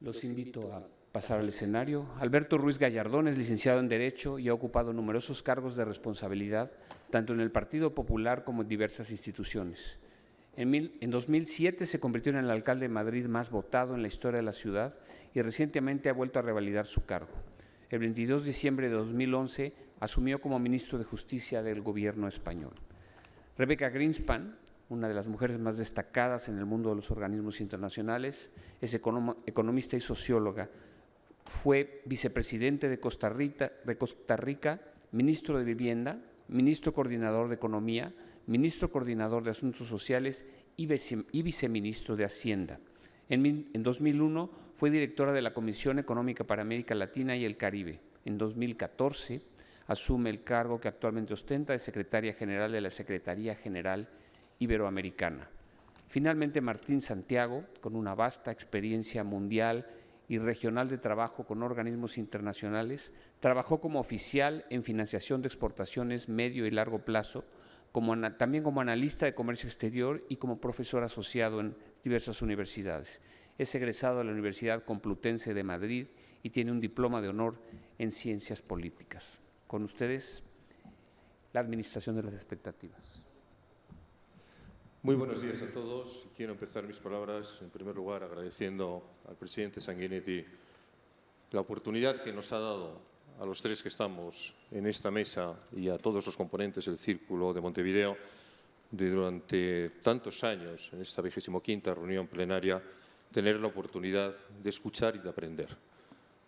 Los invito a pasar al escenario. Alberto Ruiz Gallardón es licenciado en Derecho y ha ocupado numerosos cargos de responsabilidad, tanto en el Partido Popular como en diversas instituciones. En 2007 se convirtió en el alcalde de Madrid más votado en la historia de la ciudad y recientemente ha vuelto a revalidar su cargo. El 22 de diciembre de 2011 asumió como ministro de Justicia del Gobierno español. Rebecca Greenspan, una de las mujeres más destacadas en el mundo de los organismos internacionales, es economista y socióloga. Fue vicepresidente de Costa Rica, ministro de Vivienda, ministro coordinador de Economía, ministro coordinador de Asuntos Sociales y viceministro de Hacienda. En 2001 fue directora de la Comisión Económica para América Latina y el Caribe. En 2014 asume el cargo que actualmente ostenta de secretaria general de la Secretaría General Iberoamericana. Finalmente, Martín Santiago, con una vasta experiencia mundial y regional de trabajo con organismos internacionales, trabajó como oficial en financiación de exportaciones medio y largo plazo, también como analista de comercio exterior y como profesor asociado en diversas universidades. Es egresado de la Universidad Complutense de Madrid y tiene un diploma de honor en Ciencias Políticas. Con ustedes, la administración de las expectativas. Muy buenos días a todos. Quiero empezar mis palabras, en primer lugar, agradeciendo al presidente Sanguinetti la oportunidad que nos ha dado a los tres que estamos en esta mesa y a todos los componentes del Círculo de Montevideo de durante tantos años, en esta 25ª reunión plenaria, tener la oportunidad de escuchar y de aprender.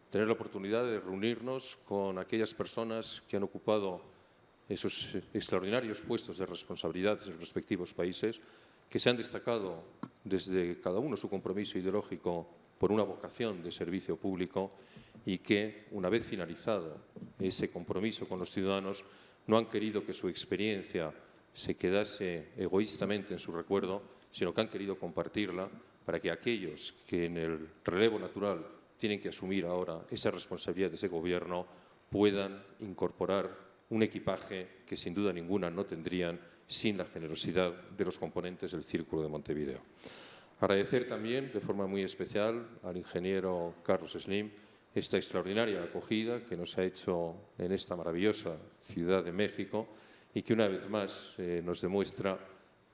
Tener la oportunidad de reunirnos con aquellas personas que han ocupado esos extraordinarios puestos de responsabilidad en sus respectivos países, que se han destacado desde cada uno su compromiso ideológico por una vocación de servicio público y que, una vez finalizado ese compromiso con los ciudadanos, no han querido que su experiencia se quedase egoístamente en su recuerdo, sino que han querido compartirla para que aquellos que en el relevo natural tienen que asumir ahora esa responsabilidad de ese gobierno puedan incorporar un equipaje que sin duda ninguna no tendrían sin la generosidad de los componentes del Círculo de Montevideo. Agradecer también de forma muy especial al ingeniero Carlos Slim esta extraordinaria acogida que nos ha hecho en esta maravillosa Ciudad de México y que una vez más nos demuestra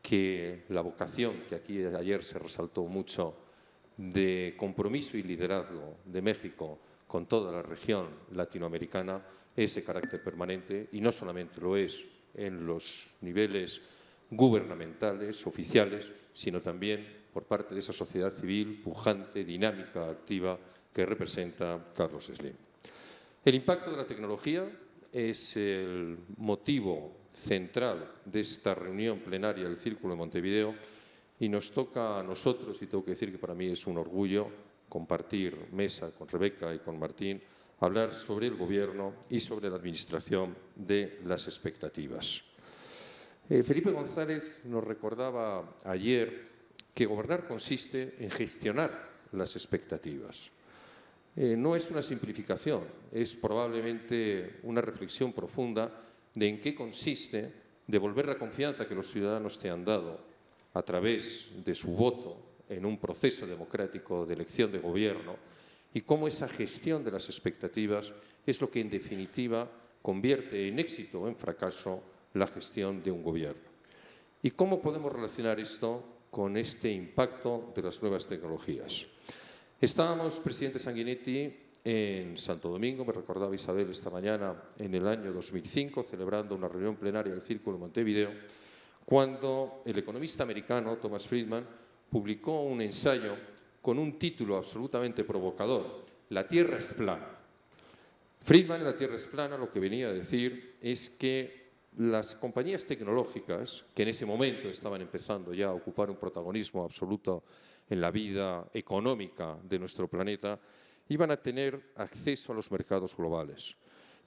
que la vocación que aquí ayer se resaltó mucho de compromiso y liderazgo de México con toda la región latinoamericana es de carácter permanente y no solamente lo es en los niveles gubernamentales, oficiales, sino también por parte de esa sociedad civil pujante, dinámica, activa que representa Carlos Slim. El impacto de la tecnología es el motivo central de esta reunión plenaria del Círculo de Montevideo y nos toca a nosotros, y tengo que decir que para mí es un orgullo compartir mesa con Rebeca y con Martín, hablar sobre el Gobierno y sobre la administración de las expectativas. Felipe González nos recordaba ayer que gobernar consiste en gestionar las expectativas. No es una simplificación, es probablemente una reflexión profunda de en qué consiste devolver la confianza que los ciudadanos te han dado a través de su voto en un proceso democrático de elección de gobierno y cómo esa gestión de las expectativas es lo que en definitiva convierte en éxito o en fracaso la gestión de un gobierno. ¿Y cómo podemos relacionar esto con este impacto de las nuevas tecnologías? Estábamos, presidente Sanguinetti, en Santo Domingo, me recordaba Isabel esta mañana, en el año 2005, celebrando una reunión plenaria del Círculo de Montevideo, cuando el economista americano Thomas Friedman publicó un ensayo con un título absolutamente provocador: La Tierra es plana. Friedman en La Tierra es plana lo que venía a decir es que las compañías tecnológicas, que en ese momento estaban empezando ya a ocupar un protagonismo absoluto en la vida económica de nuestro planeta, iban a tener acceso a los mercados globales,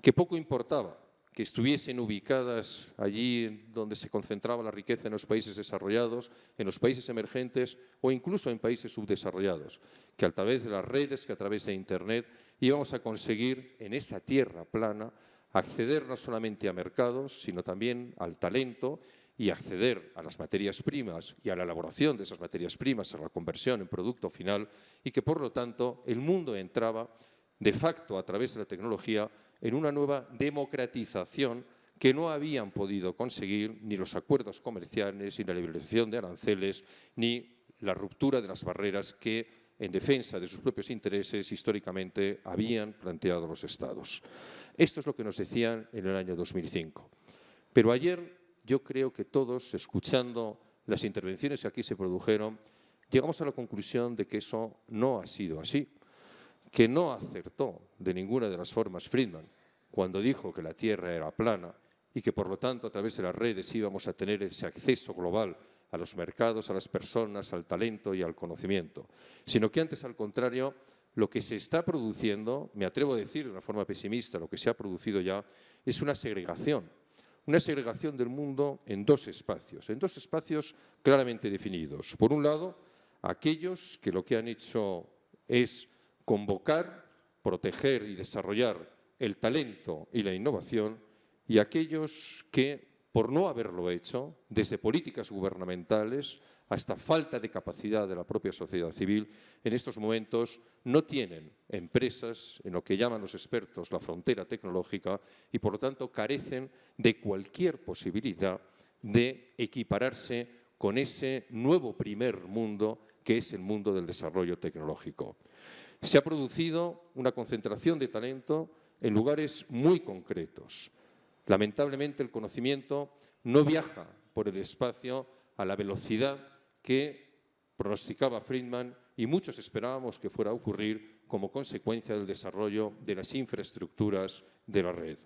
que poco importaba que estuviesen ubicadas allí donde se concentraba la riqueza en los países desarrollados, en los países emergentes o incluso en países subdesarrollados, que a través de las redes, que a través de Internet íbamos a conseguir en esa tierra plana acceder no solamente a mercados, sino también al talento y acceder a las materias primas y a la elaboración de esas materias primas, a la conversión en producto final, y que, por lo tanto, el mundo entraba de facto, a través de la tecnología, en una nueva democratización que no habían podido conseguir ni los acuerdos comerciales, ni la liberalización de aranceles, ni la ruptura de las barreras que, en defensa de sus propios intereses, históricamente habían planteado los Estados. Esto es lo que nos decían en el año 2005. Pero ayer yo creo que todos, escuchando las intervenciones que aquí se produjeron, llegamos a la conclusión de que eso no ha sido así, que no acertó de ninguna de las formas Friedman cuando dijo que la Tierra era plana y que, por lo tanto, a través de las redes íbamos a tener ese acceso global a los mercados, a las personas, al talento y al conocimiento, sino que antes, al contrario, lo que se está produciendo, me atrevo a decir de una forma pesimista, lo que se ha producido ya es una segregación del mundo en dos espacios claramente definidos. Por un lado, aquellos que lo que han hecho es convocar, proteger y desarrollar el talento y la innovación, y aquellos que, por no haberlo hecho, desde políticas gubernamentales hasta falta de capacidad de la propia sociedad civil, en estos momentos no tienen empresas en lo que llaman los expertos la frontera tecnológica y, por lo tanto, carecen de cualquier posibilidad de equipararse con ese nuevo primer mundo que es el mundo del desarrollo tecnológico. Se ha producido una concentración de talento en lugares muy concretos. Lamentablemente, el conocimiento no viaja por el espacio a la velocidad que pronosticaba Friedman y muchos esperábamos que fuera a ocurrir como consecuencia del desarrollo de las infraestructuras de la red.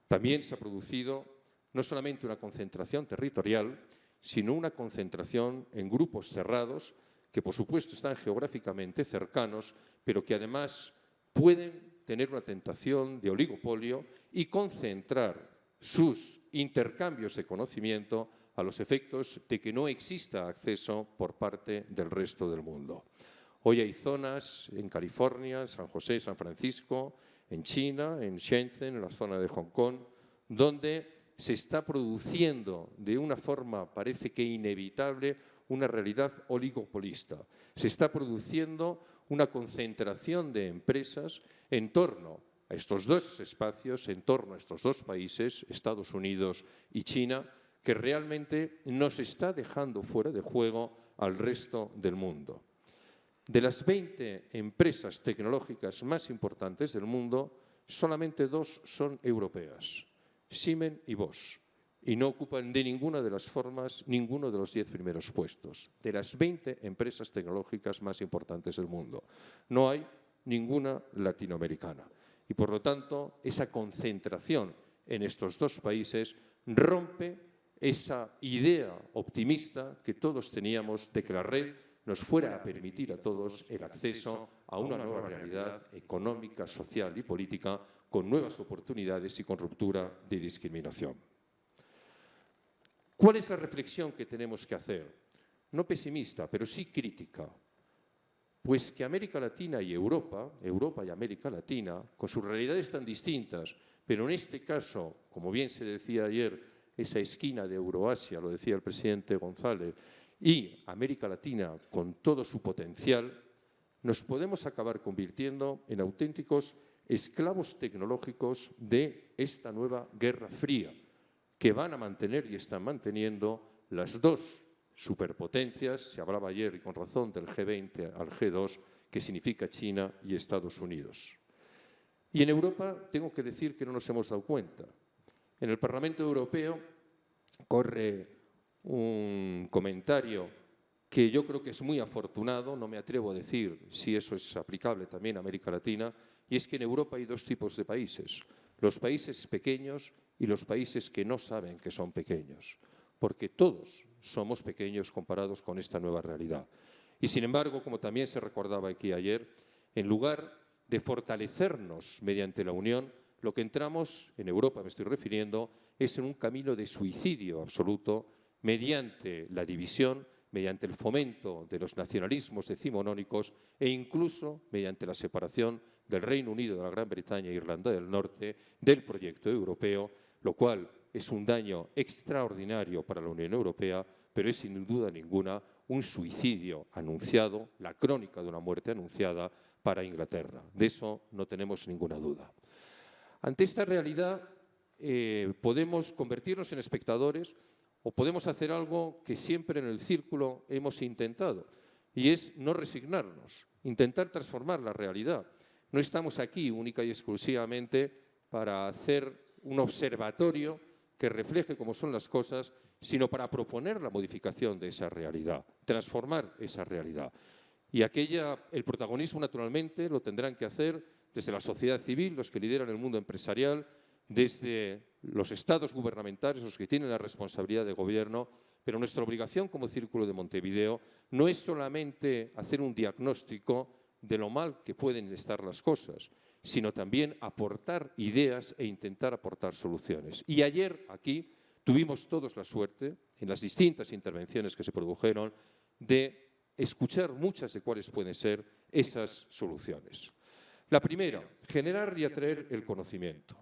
También se ha producido no solamente una concentración territorial, sino una concentración en grupos cerrados que, por supuesto, están geográficamente cercanos, pero que además pueden tener una tentación de oligopolio y concentrar sus intercambios de conocimiento a los efectos de que no exista acceso por parte del resto del mundo. Hoy hay zonas en California, San José, San Francisco, en China, en Shenzhen, en la zona de Hong Kong, donde se está produciendo de una forma, parece que inevitable, una realidad oligopolista. Se está produciendo una concentración de empresas en torno a estos dos espacios, en torno a estos dos países, Estados Unidos y China, que realmente nos está dejando fuera de juego al resto del mundo. De las 20 empresas tecnológicas más importantes del mundo, solamente 2 son europeas, Siemens y Bosch, y no ocupan de ninguna de las formas ninguno de los 10 primeros puestos. De las 20 empresas tecnológicas más importantes del mundo, no hay ninguna latinoamericana. Y, por lo tanto, esa concentración en estos dos países rompe esa idea optimista que todos teníamos de que la red nos fuera a permitir a todos el acceso a una nueva realidad económica, social y política con nuevas oportunidades y con ruptura de discriminación. ¿Cuál es la reflexión que tenemos que hacer? No pesimista, pero sí crítica. Pues que América Latina y Europa y América Latina, con sus realidades tan distintas, pero en este caso, como bien se decía ayer, esa esquina de Euroasia, lo decía el presidente González, y América Latina con todo su potencial, nos podemos acabar convirtiendo en auténticos esclavos tecnológicos de esta nueva Guerra Fría, que van a mantener y están manteniendo las dos superpotencias, se hablaba ayer y con razón del G20 al G2, que significa China y Estados Unidos. Y en Europa tengo que decir que no nos hemos dado cuenta. En el Parlamento Europeo corre un comentario que yo creo que es muy afortunado, no me atrevo a decir si eso es aplicable también a América Latina, y es que en Europa hay dos tipos de países, los países pequeños y los países que no saben que son pequeños, porque todos somos pequeños comparados con esta nueva realidad. Y sin embargo, como también se recordaba aquí ayer, en lugar de fortalecernos mediante la unión, lo que entramos, en Europa me estoy refiriendo, es en un camino de suicidio absoluto mediante la división, mediante el fomento de los nacionalismos decimonónicos e incluso mediante la separación del Reino Unido de la Gran Bretaña e Irlanda del Norte del proyecto europeo, lo cual es un daño extraordinario para la Unión Europea, pero es sin duda ninguna un suicidio anunciado, la crónica de una muerte anunciada para Inglaterra. De eso no tenemos ninguna duda. Ante esta realidad podemos convertirnos en espectadores o podemos hacer algo que siempre en el Círculo hemos intentado, y es no resignarnos, intentar transformar la realidad. No estamos aquí única y exclusivamente para hacer un observatorio que refleje cómo son las cosas, sino para proponer la modificación de esa realidad, transformar esa realidad. Y el protagonismo, naturalmente, lo tendrán que hacer desde la sociedad civil, los que lideran el mundo empresarial, desde los estados gubernamentales, los que tienen la responsabilidad de gobierno, pero nuestra obligación como Círculo de Montevideo no es solamente hacer un diagnóstico de lo mal que pueden estar las cosas, sino también aportar ideas e intentar aportar soluciones. Y ayer aquí tuvimos todos la suerte, en las distintas intervenciones que se produjeron, de escuchar muchas de cuáles pueden ser esas soluciones. La primera, generar y atraer el conocimiento.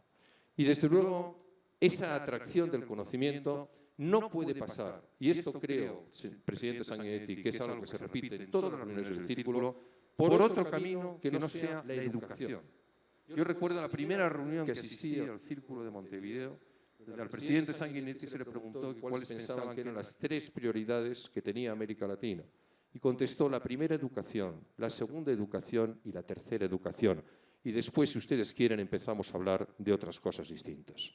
Y desde luego, esa atracción del conocimiento no puede pasar, y esto creo, presidente Sanguinetti, que es algo que se repite en todas las reuniones del Círculo, por otro camino que no sea la educación. Yo recuerdo la primera reunión que asistí al Círculo de Montevideo, al presidente Sanguinetti se le preguntó cuáles pensaban que eran las 3 prioridades que tenía América Latina. Y contestó la primera educación, la segunda educación y la tercera educación. Y después, si ustedes quieren, empezamos a hablar de otras cosas distintas.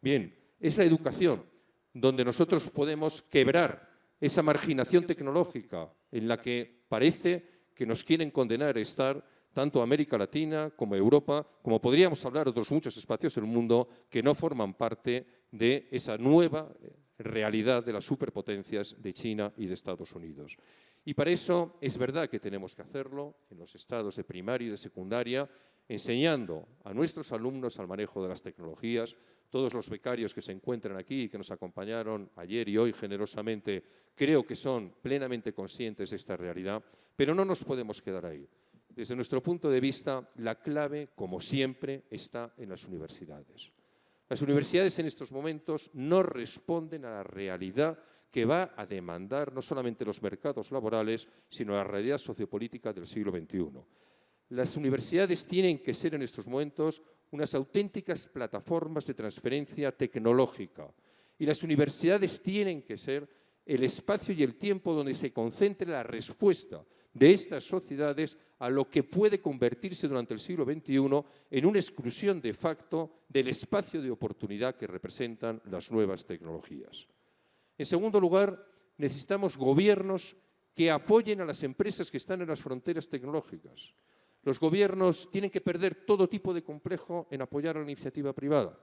Bien, es la educación donde nosotros podemos quebrar esa marginación tecnológica en la que parece que nos quieren condenar a estar tanto América Latina como Europa, como podríamos hablar de otros muchos espacios del mundo que no forman parte de esa nueva realidad de las superpotencias de China y de Estados Unidos. Y para eso es verdad que tenemos que hacerlo en los estados de primaria y de secundaria, enseñando a nuestros alumnos al manejo de las tecnologías. Todos los becarios que se encuentran aquí y que nos acompañaron ayer y hoy generosamente, creo que son plenamente conscientes de esta realidad, pero no nos podemos quedar ahí. Desde nuestro punto de vista, la clave, como siempre, está en las universidades. Las universidades en estos momentos no responden a la realidad que va a demandar no solamente los mercados laborales, sino la realidad sociopolítica del siglo XXI. Las universidades tienen que ser en estos momentos unas auténticas plataformas de transferencia tecnológica. Y las universidades tienen que ser el espacio y el tiempo donde se concentre la respuesta de estas sociedades a lo que puede convertirse durante el siglo XXI en una exclusión de facto del espacio de oportunidad que representan las nuevas tecnologías. En segundo lugar, necesitamos gobiernos que apoyen a las empresas que están en las fronteras tecnológicas. Los gobiernos tienen que perder todo tipo de complejo en apoyar a la iniciativa privada.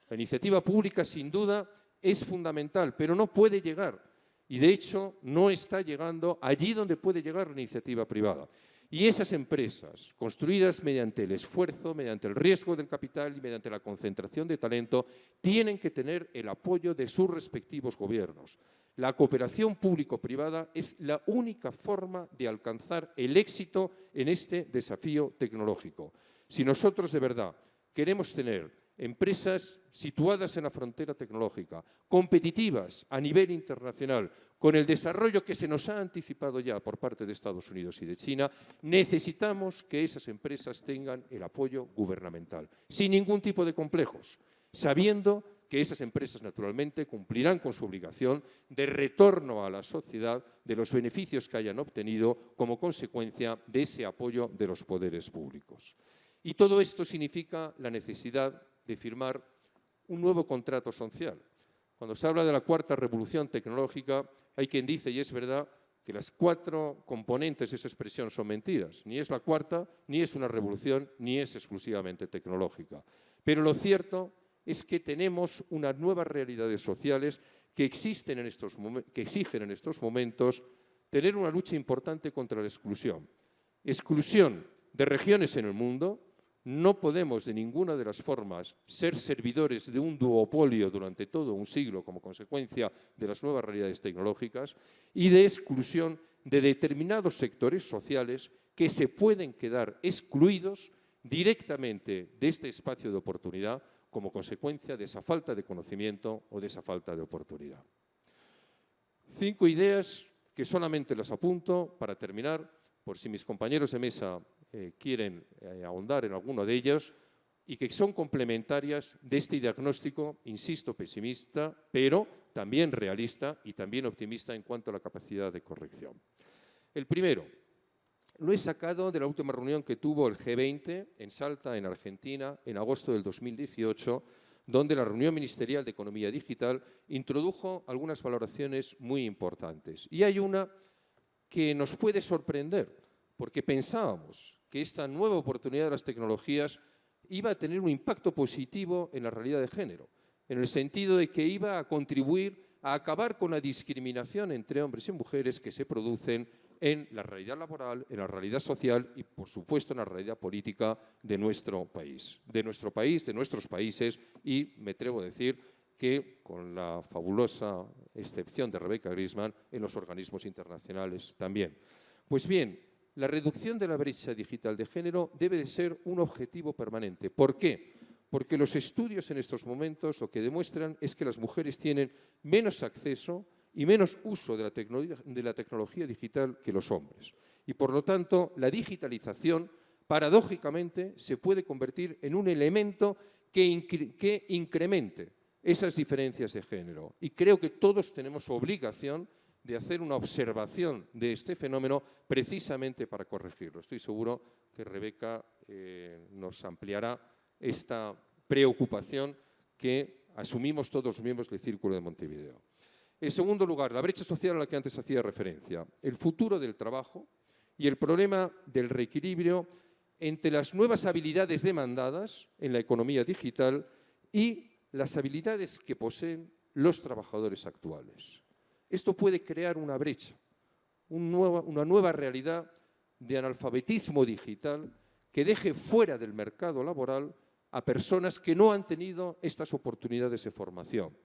La iniciativa pública, sin duda, es fundamental, pero no puede llegar. Y, de hecho, no está llegando allí donde puede llegar la iniciativa privada. Y esas empresas, construidas mediante el esfuerzo, mediante el riesgo del capital y mediante la concentración de talento, tienen que tener el apoyo de sus respectivos gobiernos. La cooperación público-privada es la única forma de alcanzar el éxito en este desafío tecnológico. Si nosotros de verdad queremos tener empresas situadas en la frontera tecnológica, competitivas a nivel internacional, con el desarrollo que se nos ha anticipado ya por parte de Estados Unidos y de China, necesitamos que esas empresas tengan el apoyo gubernamental, sin ningún tipo de complejos, sabiendo que esas empresas, naturalmente, cumplirán con su obligación de retorno a la sociedad de los beneficios que hayan obtenido como consecuencia de ese apoyo de los poderes públicos. Y todo esto significa la necesidad de firmar un nuevo contrato social. Cuando se habla de la cuarta revolución tecnológica, hay quien dice, y es verdad, que las 4 componentes de esa expresión son mentiras. Ni es la cuarta, ni es una revolución, ni es exclusivamente tecnológica. Pero lo cierto es que tenemos unas nuevas realidades sociales que exigen en estos momentos tener una lucha importante contra la exclusión. Exclusión de regiones en el mundo. No podemos de ninguna de las formas ser servidores de un duopolio durante todo un siglo como consecuencia de las nuevas realidades tecnológicas y de exclusión de determinados sectores sociales que se pueden quedar excluidos directamente de este espacio de oportunidad como consecuencia de esa falta de conocimiento o de esa falta de oportunidad. 5 ideas que solamente las apunto para terminar, por si mis compañeros de mesa quieren ahondar en alguno de ellos, y que son complementarias de este diagnóstico, insisto, pesimista, pero también realista y también optimista en cuanto a la capacidad de corrección. El primero, lo he sacado de la última reunión que tuvo el G20 en Salta, en Argentina, en agosto del 2018, donde la reunión ministerial de Economía Digital introdujo algunas valoraciones muy importantes. Y hay una que nos puede sorprender, porque pensábamos que esta nueva oportunidad de las tecnologías iba a tener un impacto positivo en la realidad de género, en el sentido de que iba a contribuir a acabar con la discriminación entre hombres y mujeres que se producen en la realidad laboral, en la realidad social y, por supuesto, en la realidad política de nuestro país, de nuestros países y, me atrevo a decir, que, con la fabulosa excepción de Rebecca Grisman, en los organismos internacionales también. Pues bien, la reducción de la brecha digital de género debe de ser un objetivo permanente. ¿Por qué? Porque los estudios en estos momentos lo que demuestran es que las mujeres tienen menos acceso y menos uso de la tecnología digital que los hombres. Y, por lo tanto, la digitalización, paradójicamente, se puede convertir en un elemento que incremente esas diferencias de género. Y creo que todos tenemos obligación de hacer una observación de este fenómeno precisamente para corregirlo. Estoy seguro que Rebeca nos ampliará esta preocupación que asumimos todos los miembros del Círculo de Montevideo. En segundo lugar, la brecha social a la que antes hacía referencia, el futuro del trabajo y el problema del reequilibrio entre las nuevas habilidades demandadas en la economía digital y las habilidades que poseen los trabajadores actuales. Esto puede crear una brecha, una nueva realidad de analfabetismo digital que deje fuera del mercado laboral a personas que no han tenido estas oportunidades de formación.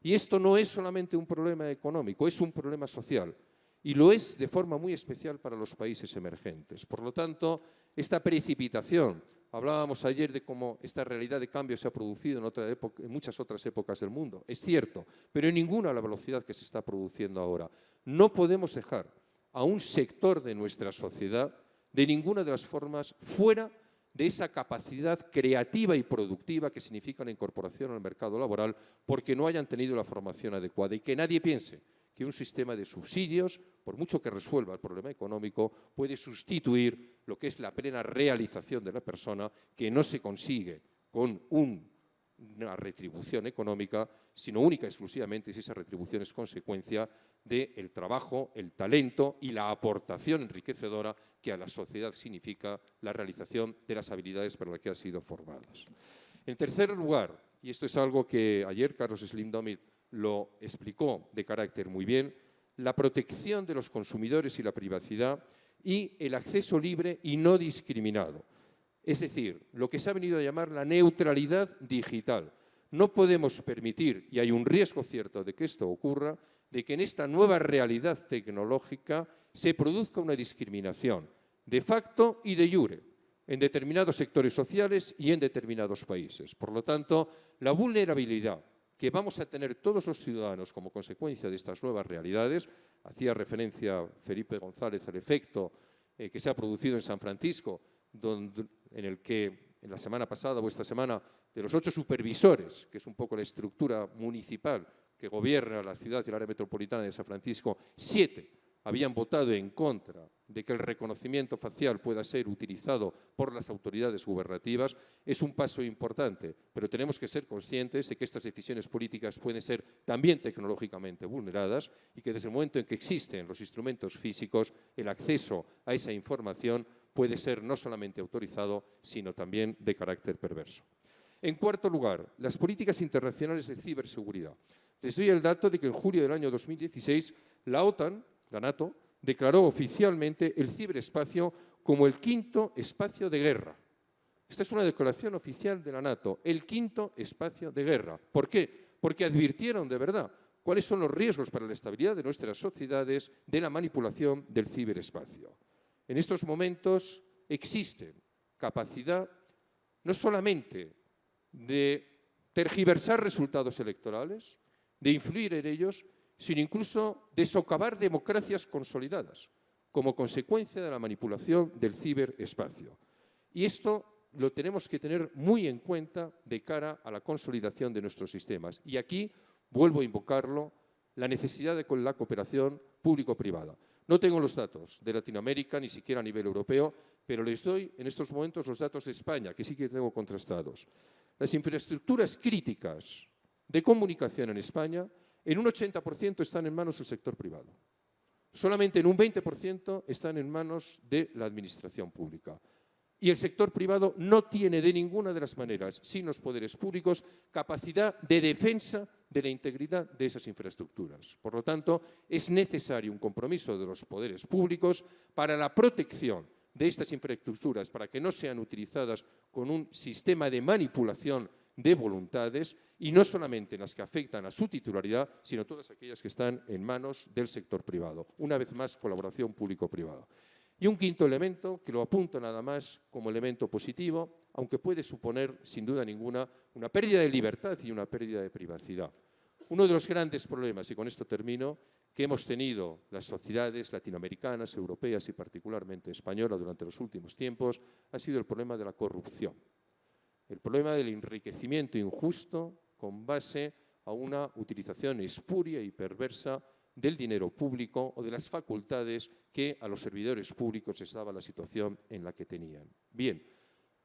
Y esto no es solamente un problema económico, es un problema social. Y lo es de forma muy especial para los países emergentes. Por lo tanto, esta precipitación, hablábamos ayer de cómo esta realidad de cambio se ha producido en muchas otras épocas del mundo. Es cierto, pero en ninguna a la velocidad que se está produciendo ahora. No podemos dejar a un sector de nuestra sociedad de ninguna de las formas fuera de esa capacidad creativa y productiva que significa la incorporación al mercado laboral porque no hayan tenido la formación adecuada. Y que nadie piense que un sistema de subsidios, por mucho que resuelva el problema económico, puede sustituir lo que es la plena realización de la persona, que no se consigue con una retribución económica, sino única y exclusivamente si esa retribución es consecuencia del trabajo, el talento y la aportación enriquecedora que a la sociedad significa la realización de las habilidades para las que han sido formadas. En tercer lugar, y esto es algo que ayer Carlos Slim-Domit lo explicó de carácter muy bien, la protección de los consumidores y la privacidad y el acceso libre y no discriminado. Es decir, lo que se ha venido a llamar la neutralidad digital. No podemos permitir, y hay un riesgo cierto de que esto ocurra, de que en esta nueva realidad tecnológica se produzca una discriminación de facto y de jure en determinados sectores sociales y en determinados países. Por lo tanto, la vulnerabilidad que vamos a tener todos los ciudadanos como consecuencia de estas nuevas realidades, hacía referencia Felipe González al efecto que se ha producido en San Francisco, en el que en la semana pasada o esta semana, de los 8 supervisores, que es un poco la estructura municipal que gobierna la ciudad y el área metropolitana de San Francisco, 7 habían votado en contra de que el reconocimiento facial pueda ser utilizado por las autoridades gubernativas. Es un paso importante, pero tenemos que ser conscientes de que estas decisiones políticas pueden ser también tecnológicamente vulneradas y que desde el momento en que existen los instrumentos físicos, el acceso a esa información puede ser no solamente autorizado, sino también de carácter perverso. En cuarto lugar, las políticas internacionales de ciberseguridad. Les doy el dato de que en julio del año 2016 la OTAN, la NATO, declaró oficialmente el ciberespacio como el 5º espacio de guerra. Esta es una declaración oficial de la NATO, el 5º espacio de guerra. ¿Por qué? Porque advirtieron de verdad cuáles son los riesgos para la estabilidad de nuestras sociedades de la manipulación del ciberespacio. En estos momentos existe capacidad no solamente de tergiversar resultados electorales, de influir en ellos, sino incluso de socavar democracias consolidadas, como consecuencia de la manipulación del ciberespacio. Y esto lo tenemos que tener muy en cuenta de cara a la consolidación de nuestros sistemas. Y aquí vuelvo a invocarlo, la necesidad de la cooperación público-privada. No tengo los datos de Latinoamérica, ni siquiera a nivel europeo, pero les doy en estos momentos los datos de España, que sí que tengo contrastados. Las infraestructuras críticas de comunicación en España, en un 80% están en manos del sector privado. Solamente en un 20% están en manos de la administración pública. Y el sector privado no tiene de ninguna de las maneras, sin los poderes públicos, capacidad de defensa de la integridad de esas infraestructuras. Por lo tanto, es necesario un compromiso de los poderes públicos para la protección de estas infraestructuras, para que no sean utilizadas con un sistema de manipulación de voluntades, y no solamente las que afectan a su titularidad, sino todas aquellas que están en manos del sector privado. Una vez más, colaboración público-privada. Y un quinto elemento, que lo apunto nada más como elemento positivo, aunque puede suponer, sin duda ninguna, una pérdida de libertad y una pérdida de privacidad. Uno de los grandes problemas, y con esto termino, que hemos tenido las sociedades latinoamericanas, europeas y particularmente españolas durante los últimos tiempos, ha sido el problema de la corrupción. El problema del enriquecimiento injusto con base a una utilización espuria y perversa del dinero público o de las facultades que a los servidores públicos les daba la situación en la que tenían. Bien,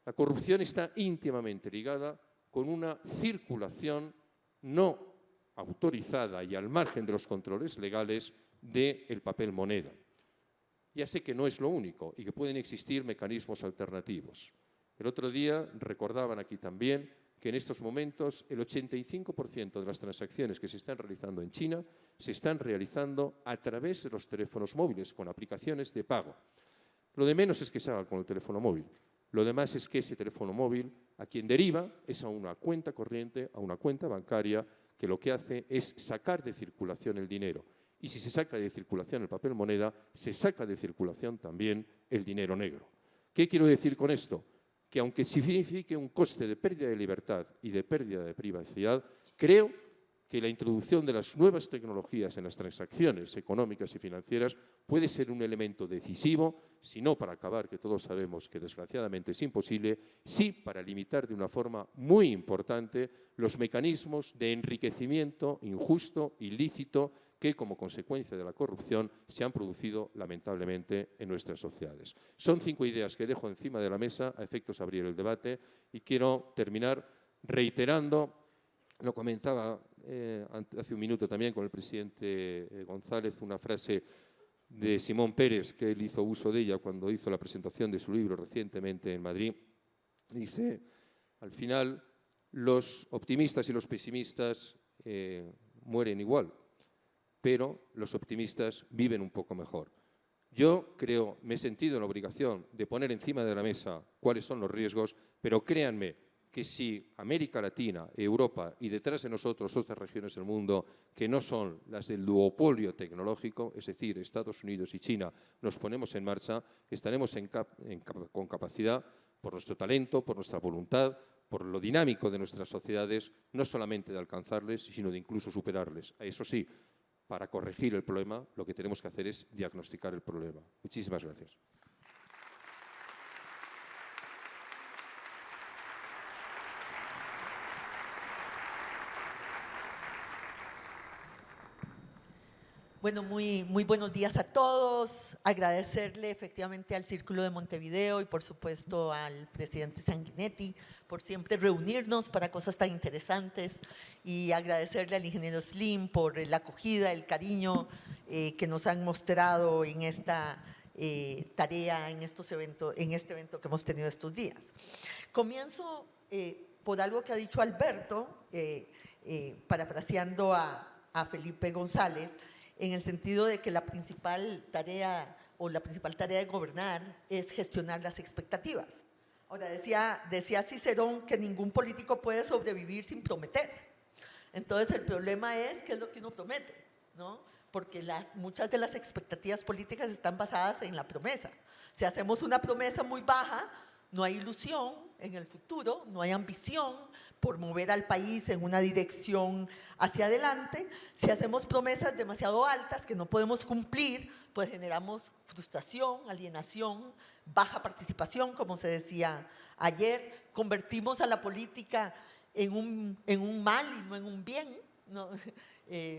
la corrupción está íntimamente ligada con una circulación no autorizada y al margen de los controles legales del papel moneda. Ya sé que no es lo único y que pueden existir mecanismos alternativos. El otro día recordaban aquí también que en estos momentos el 85% de las transacciones que se están realizando en China se están realizando a través de los teléfonos móviles, con aplicaciones de pago. Lo de menos es que se haga con el teléfono móvil. Lo demás es que ese teléfono móvil a quien deriva es a una cuenta corriente, a una cuenta bancaria, que lo que hace es sacar de circulación el dinero. Y si se saca de circulación el papel moneda, se saca de circulación también el dinero negro. ¿Qué quiero decir con esto? Que aunque signifique un coste de pérdida de libertad y de pérdida de privacidad, creo que la introducción de las nuevas tecnologías en las transacciones económicas y financieras puede ser un elemento decisivo, si no para acabar, que todos sabemos que desgraciadamente es imposible, sí para limitar de una forma muy importante los mecanismos de enriquecimiento injusto, ilícito, que como consecuencia de la corrupción se han producido lamentablemente en nuestras sociedades. Son 5 ideas que dejo encima de la mesa a efectos de abrir el debate y quiero terminar reiterando, lo comentaba hace un minuto también con el presidente González, una frase de Simón Pérez, que él hizo uso de ella cuando hizo la presentación de su libro recientemente en Madrid. Dice, al final, los optimistas y los pesimistas mueren igual, pero los optimistas viven un poco mejor. Yo creo, me he sentido en la obligación de poner encima de la mesa cuáles son los riesgos, pero créanme que si América Latina, Europa y detrás de nosotros otras regiones del mundo que no son las del duopolio tecnológico, es decir, Estados Unidos y China, nos ponemos en marcha, estaremos con capacidad, por nuestro talento, por nuestra voluntad, por lo dinámico de nuestras sociedades, no solamente de alcanzarles, sino de incluso superarles. Eso sí, para corregir el problema, lo que tenemos que hacer es diagnosticar el problema. Muchísimas gracias. Bueno, muy buenos días a todos. Agradecerle efectivamente al Círculo de Montevideo y por supuesto al presidente Sanguinetti por siempre reunirnos para cosas tan interesantes, y agradecerle al ingeniero Slim por la acogida, el cariño que nos han mostrado en esta tarea, en este evento que hemos tenido estos días. Comienzo por algo que ha dicho Alberto, parafraseando a Felipe González, en el sentido de que la principal tarea de gobernar es gestionar las expectativas. Ahora, decía Cicerón que ningún político puede sobrevivir sin prometer. Entonces, el problema es qué es lo que uno promete, ¿no? Porque muchas de las expectativas políticas están basadas en la promesa. Si hacemos una promesa muy baja, no hay ilusión en el futuro, no hay ambición por mover al país en una dirección hacia adelante. Si hacemos promesas demasiado altas que no podemos cumplir, pues generamos frustración, alienación, baja participación, como se decía ayer, convertimos a la política en un mal y no en un bien, ¿no?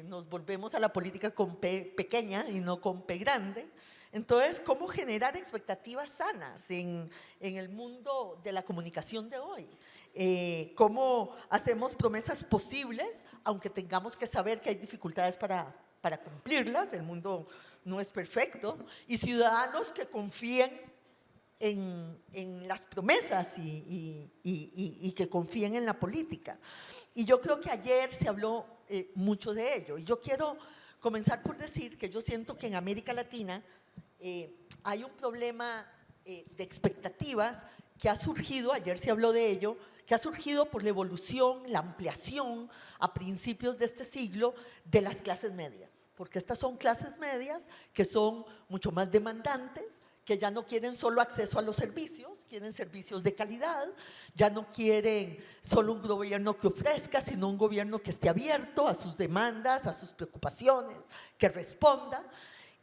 Nos volvemos a la política con P pequeña y no con P grande. Entonces, ¿cómo generar expectativas sanas en el mundo de la comunicación de hoy? ¿Cómo hacemos promesas posibles, aunque tengamos que saber que hay dificultades para cumplirlas? El mundo no es perfecto. Y ciudadanos que confíen en las promesas y que confíen en la política. Y yo creo que ayer se habló mucho de ello. Y yo quiero comenzar por decir que yo siento que en América Latina hay un problema de expectativas que ha surgido, ayer se habló de ello, que ha surgido por la evolución, la ampliación a principios de este siglo de las clases medias. Porque estas son clases medias que son mucho más demandantes, que ya no quieren solo acceso a los servicios, quieren servicios de calidad, ya no quieren solo un gobierno que ofrezca, sino un gobierno que esté abierto a sus demandas, a sus preocupaciones, que responda.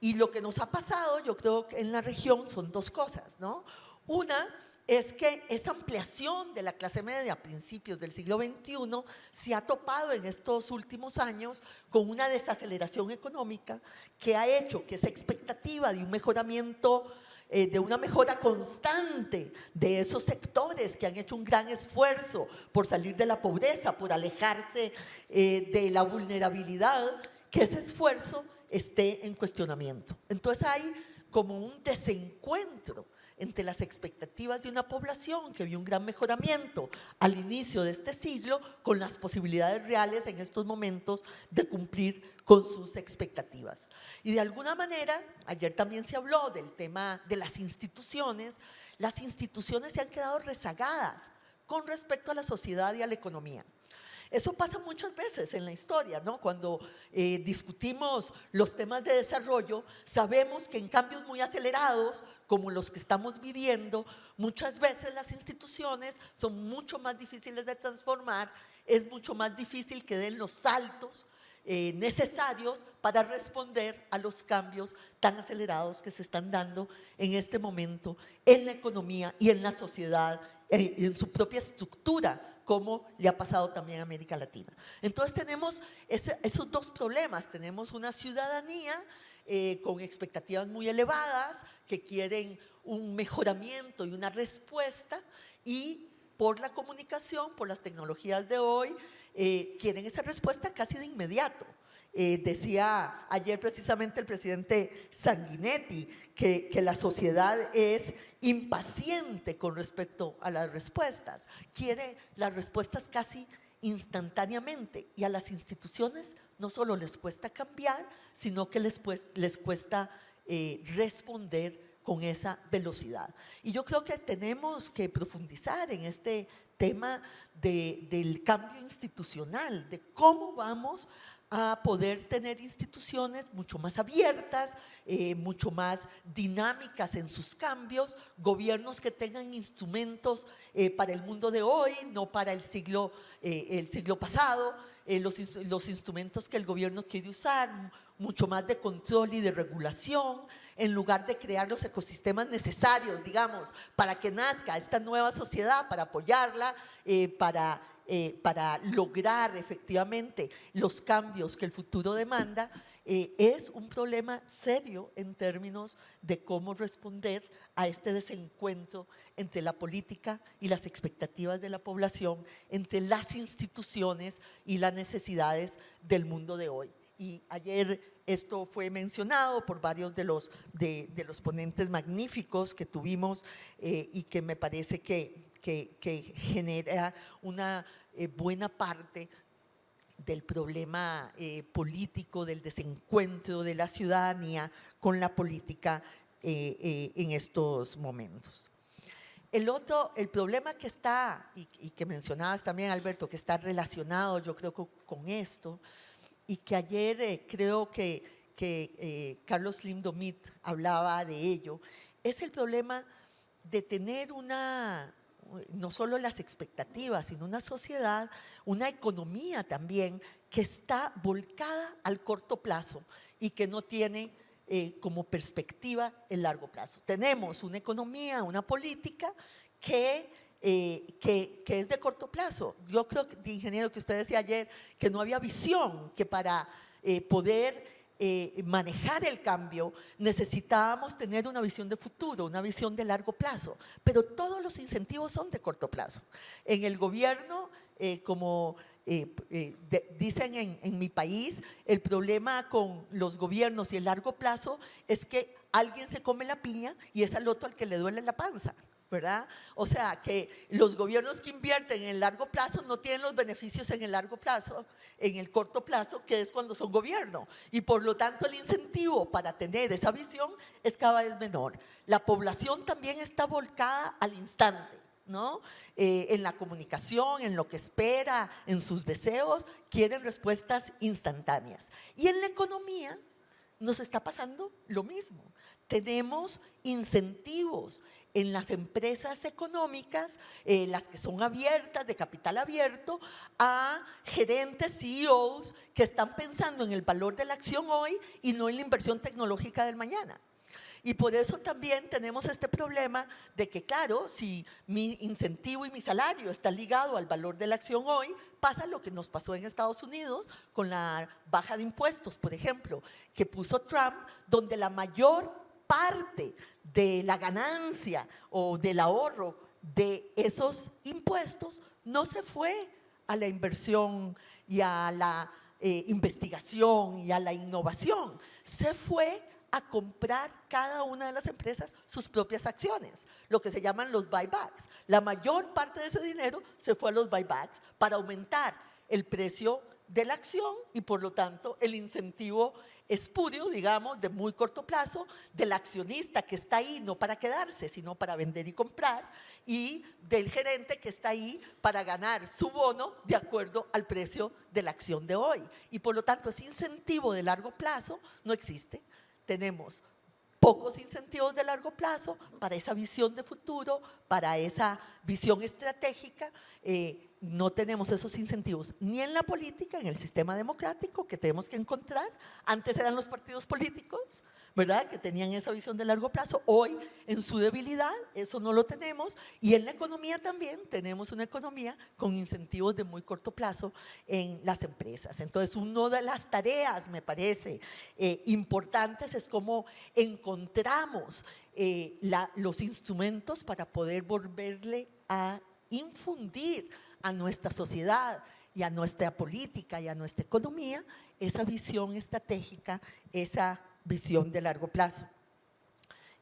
Y lo que nos ha pasado, yo creo que en la región son dos cosas, ¿no? Una es que esa ampliación de la clase media a principios del siglo XXI se ha topado en estos últimos años con una desaceleración económica que ha hecho que esa expectativa de un mejoramiento, de una mejora constante de esos sectores que han hecho un gran esfuerzo por salir de la pobreza, por alejarse de la vulnerabilidad, que ese esfuerzo esté en cuestionamiento. Entonces hay como un desencuentro entre las expectativas de una población que vio un gran mejoramiento al inicio de este siglo con las posibilidades reales en estos momentos de cumplir con sus expectativas. Y de alguna manera, ayer también se habló del tema de las instituciones se han quedado rezagadas con respecto a la sociedad y a la economía. Eso pasa muchas veces en la historia, ¿no? Cuando discutimos los temas de desarrollo, sabemos que en cambios muy acelerados, como los que estamos viviendo, muchas veces las instituciones son mucho más difíciles de transformar, es mucho más difícil que den los saltos necesarios para responder a los cambios tan acelerados que se están dando en este momento en la economía y en la sociedad, en su propia estructura, como le ha pasado también a América Latina. Entonces tenemos esos dos problemas, tenemos una ciudadanía con expectativas muy elevadas que quieren un mejoramiento y una respuesta, y por la comunicación, por las tecnologías de hoy, quieren esa respuesta casi de inmediato. Decía ayer precisamente el presidente Sanguinetti que la sociedad es impaciente con respecto a las respuestas, quiere las respuestas casi instantáneamente, y a las instituciones no solo les cuesta cambiar, sino que les cuesta responder con esa velocidad. Y yo creo que tenemos que profundizar en este tema del cambio institucional, de cómo vamos a poder tener instituciones mucho más abiertas, mucho más dinámicas en sus cambios, gobiernos que tengan instrumentos para el mundo de hoy, no para el siglo pasado, los instrumentos que el gobierno quiere usar, mucho más de control y de regulación, en lugar de crear los ecosistemas necesarios, digamos, para que nazca esta nueva sociedad, para apoyarla, para lograr efectivamente los cambios que el futuro demanda. Es un problema serio en términos de cómo responder a este desencuentro entre la política y las expectativas de la población, entre las instituciones y las necesidades del mundo de hoy. Y ayer esto fue mencionado por varios de los ponentes magníficos que tuvimos, y que me parece que genera una buena parte del problema político, del desencuentro de la ciudadanía con la política en estos momentos. El problema que está, y que mencionabas también, Alberto, que está relacionado yo creo con esto, y que ayer creo que Carlos Slim Domit hablaba de ello, es el problema de tener no solo las expectativas, sino una sociedad, una economía también que está volcada al corto plazo y que no tiene como perspectiva el largo plazo. Tenemos una economía, una política que es de corto plazo. Yo creo, ingeniero, que usted decía ayer que no había visión, que para poder manejar el cambio necesitábamos tener una visión de futuro, una visión de largo plazo, pero todos los incentivos son de corto plazo. En el gobierno, como dicen en mi país, el problema con los gobiernos y el largo plazo es que alguien se come la piña y es al otro al que le duele la panza, ¿verdad? O sea, que los gobiernos que invierten en el largo plazo no tienen los beneficios en el largo plazo, en el corto plazo, que es cuando son gobierno. Y por lo tanto el incentivo para tener esa visión es cada vez menor. La población también está volcada al instante, ¿no? En la comunicación, en lo que espera, en sus deseos, quieren respuestas instantáneas. Y en la economía nos está pasando lo mismo. Tenemos incentivos en las empresas económicas, las que son abiertas, de capital abierto, a gerentes, CEOs, que están pensando en el valor de la acción hoy y no en la inversión tecnológica del mañana. Y por eso también tenemos este problema de que, claro, si mi incentivo y mi salario está ligado al valor de la acción hoy, pasa lo que nos pasó en Estados Unidos con la baja de impuestos, por ejemplo, que puso Trump, donde la mayor parte de la ganancia o del ahorro de esos impuestos no se fue a la inversión y a la investigación y a la innovación, se fue a comprar cada una de las empresas sus propias acciones, lo que se llaman los buybacks. La mayor parte de ese dinero se fue a los buybacks para aumentar el precio de la acción y por lo tanto el incentivo espurio, digamos, de muy corto plazo del accionista que está ahí no para quedarse, sino para vender y comprar, y del gerente que está ahí para ganar su bono de acuerdo al precio de la acción de hoy. Y por lo tanto ese incentivo de largo plazo no existe. Tenemos pocos incentivos de largo plazo para esa visión de futuro, para esa visión estratégica. No tenemos esos incentivos ni en la política, en el sistema democrático que tenemos que encontrar. Antes eran los partidos políticos, ¿verdad?, que tenían esa visión de largo plazo. Hoy, en su debilidad, eso no lo tenemos. Y en la economía también tenemos una economía con incentivos de muy corto plazo en las empresas. Entonces, una de las tareas, me parece, importantes es cómo encontramos los instrumentos para poder volverle a infundir a nuestra sociedad y a nuestra política y a nuestra economía esa visión estratégica, esa visión de largo plazo.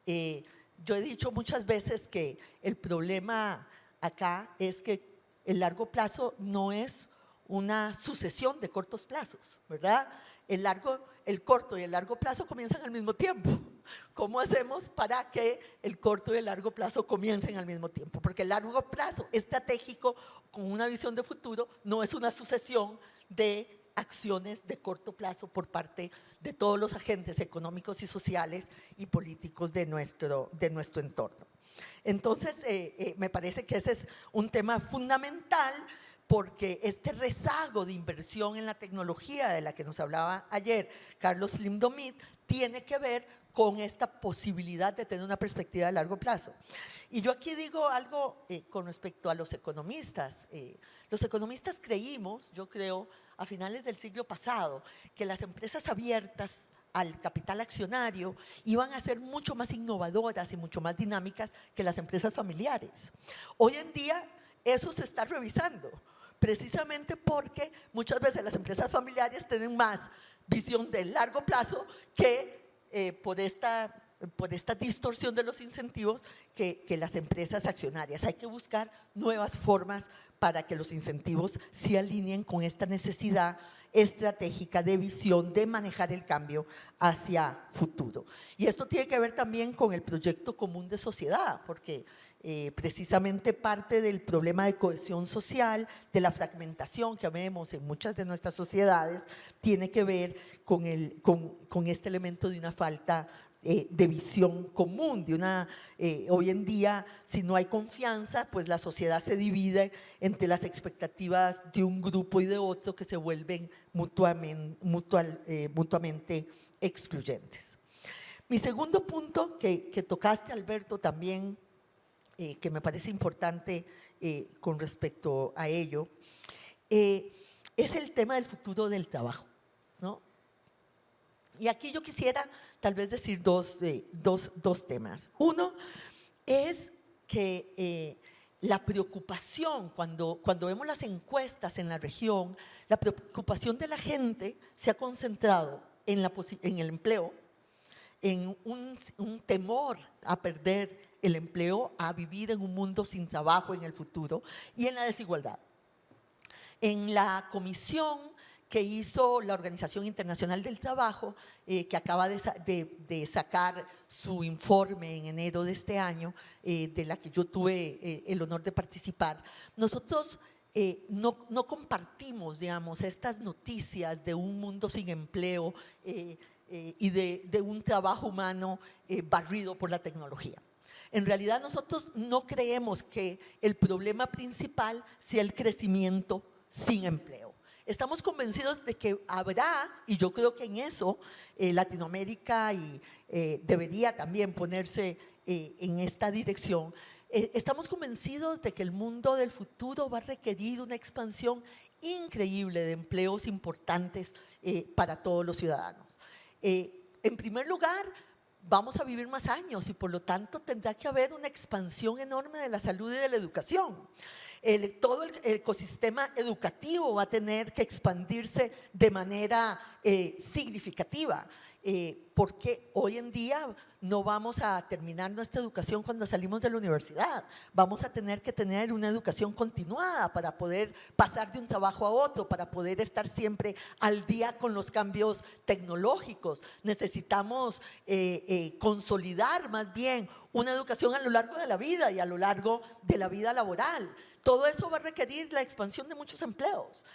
Yo he dicho muchas veces que el problema acá es que el largo plazo no es una sucesión de cortos plazos, ¿verdad? El corto y el largo plazo comienzan al mismo tiempo. ¿Cómo hacemos para que el corto y el largo plazo comiencen al mismo tiempo? Porque el largo plazo estratégico con una visión de futuro no es una sucesión de acciones de corto plazo por parte de todos los agentes económicos y sociales y políticos de nuestro entorno. Entonces, me parece que ese es un tema fundamental, porque este rezago de inversión en la tecnología de la que nos hablaba ayer Carlos Slim Domit tiene que ver con esta posibilidad de tener una perspectiva de largo plazo. Y yo aquí digo algo con respecto a los economistas. Los economistas creímos, yo creo, a finales del siglo pasado, que las empresas abiertas al capital accionario iban a ser mucho más innovadoras y mucho más dinámicas que las empresas familiares. Hoy en día eso se está revisando, precisamente porque muchas veces las empresas familiares tienen más visión de largo plazo que por esta distorsión de los incentivos que las empresas accionarias. Hay que buscar nuevas formas para que los incentivos se alineen con esta necesidad estratégica de visión, de manejar el cambio hacia futuro. Y esto tiene que ver también con el proyecto común de sociedad, porque precisamente parte del problema de cohesión social, de la fragmentación que vemos en muchas de nuestras sociedades, tiene que ver con este elemento de una falta de visión común, hoy en día, si no hay confianza, pues la sociedad se divide entre las expectativas de un grupo y de otro que se vuelven mutuamente excluyentes. Mi segundo punto que tocaste, Alberto, también, que me parece importante con respecto a ello, es el tema del futuro del trabajo, ¿no? Y aquí yo quisiera tal vez decir dos temas. Uno es que la preocupación, cuando vemos las encuestas en la región, la preocupación de la gente se ha concentrado en el empleo, en un temor a perder el empleo, a vivir en un mundo sin trabajo en el futuro, y en la desigualdad. En la comisión que hizo la Organización Internacional del Trabajo, que acaba de sacar su informe en enero de este año, de la que yo tuve el honor de participar, nosotros no compartimos, digamos, estas noticias de un mundo sin empleo y de un trabajo humano barrido por la tecnología. En realidad nosotros no creemos que el problema principal sea el crecimiento sin empleo. Estamos convencidos de que habrá, y yo creo que en eso Latinoamérica debería también ponerse en esta dirección. Estamos convencidos de que el mundo del futuro va a requerir una expansión increíble de empleos importantes para todos los ciudadanos. En primer lugar, vamos a vivir más años y por lo tanto tendrá que haber una expansión enorme de la salud y de la educación. Todo el ecosistema educativo va a tener que expandirse de manera significativa, porque hoy en día no vamos a terminar nuestra educación cuando salimos de la universidad. Vamos a tener que tener una educación continuada para poder pasar de un trabajo a otro, para poder estar siempre al día con los cambios tecnológicos. Necesitamos consolidar más bien una educación a lo largo de la vida y a lo largo de la vida laboral. Todo eso va a requerir la expansión de muchos empleos.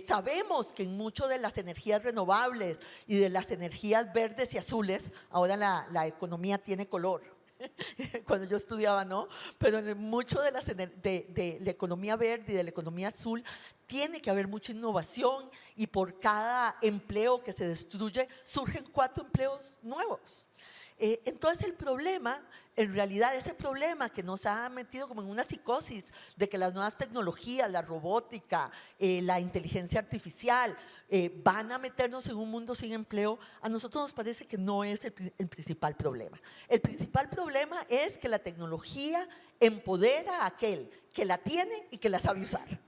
Sabemos que en mucho de las energías renovables y de las energías verdes y azules, ahora la economía tiene color, cuando yo estudiaba, ¿no? Pero en mucho de la economía verde y de la economía azul tiene que haber mucha innovación y por cada empleo que se destruye surgen 4 empleos nuevos. Entonces el problema, en realidad ese problema que nos ha metido como en una psicosis de que las nuevas tecnologías, la robótica, la inteligencia artificial van a meternos en un mundo sin empleo, a nosotros nos parece que no es el principal problema. El principal problema es que la tecnología empodera a aquel que la tiene y que la sabe usar.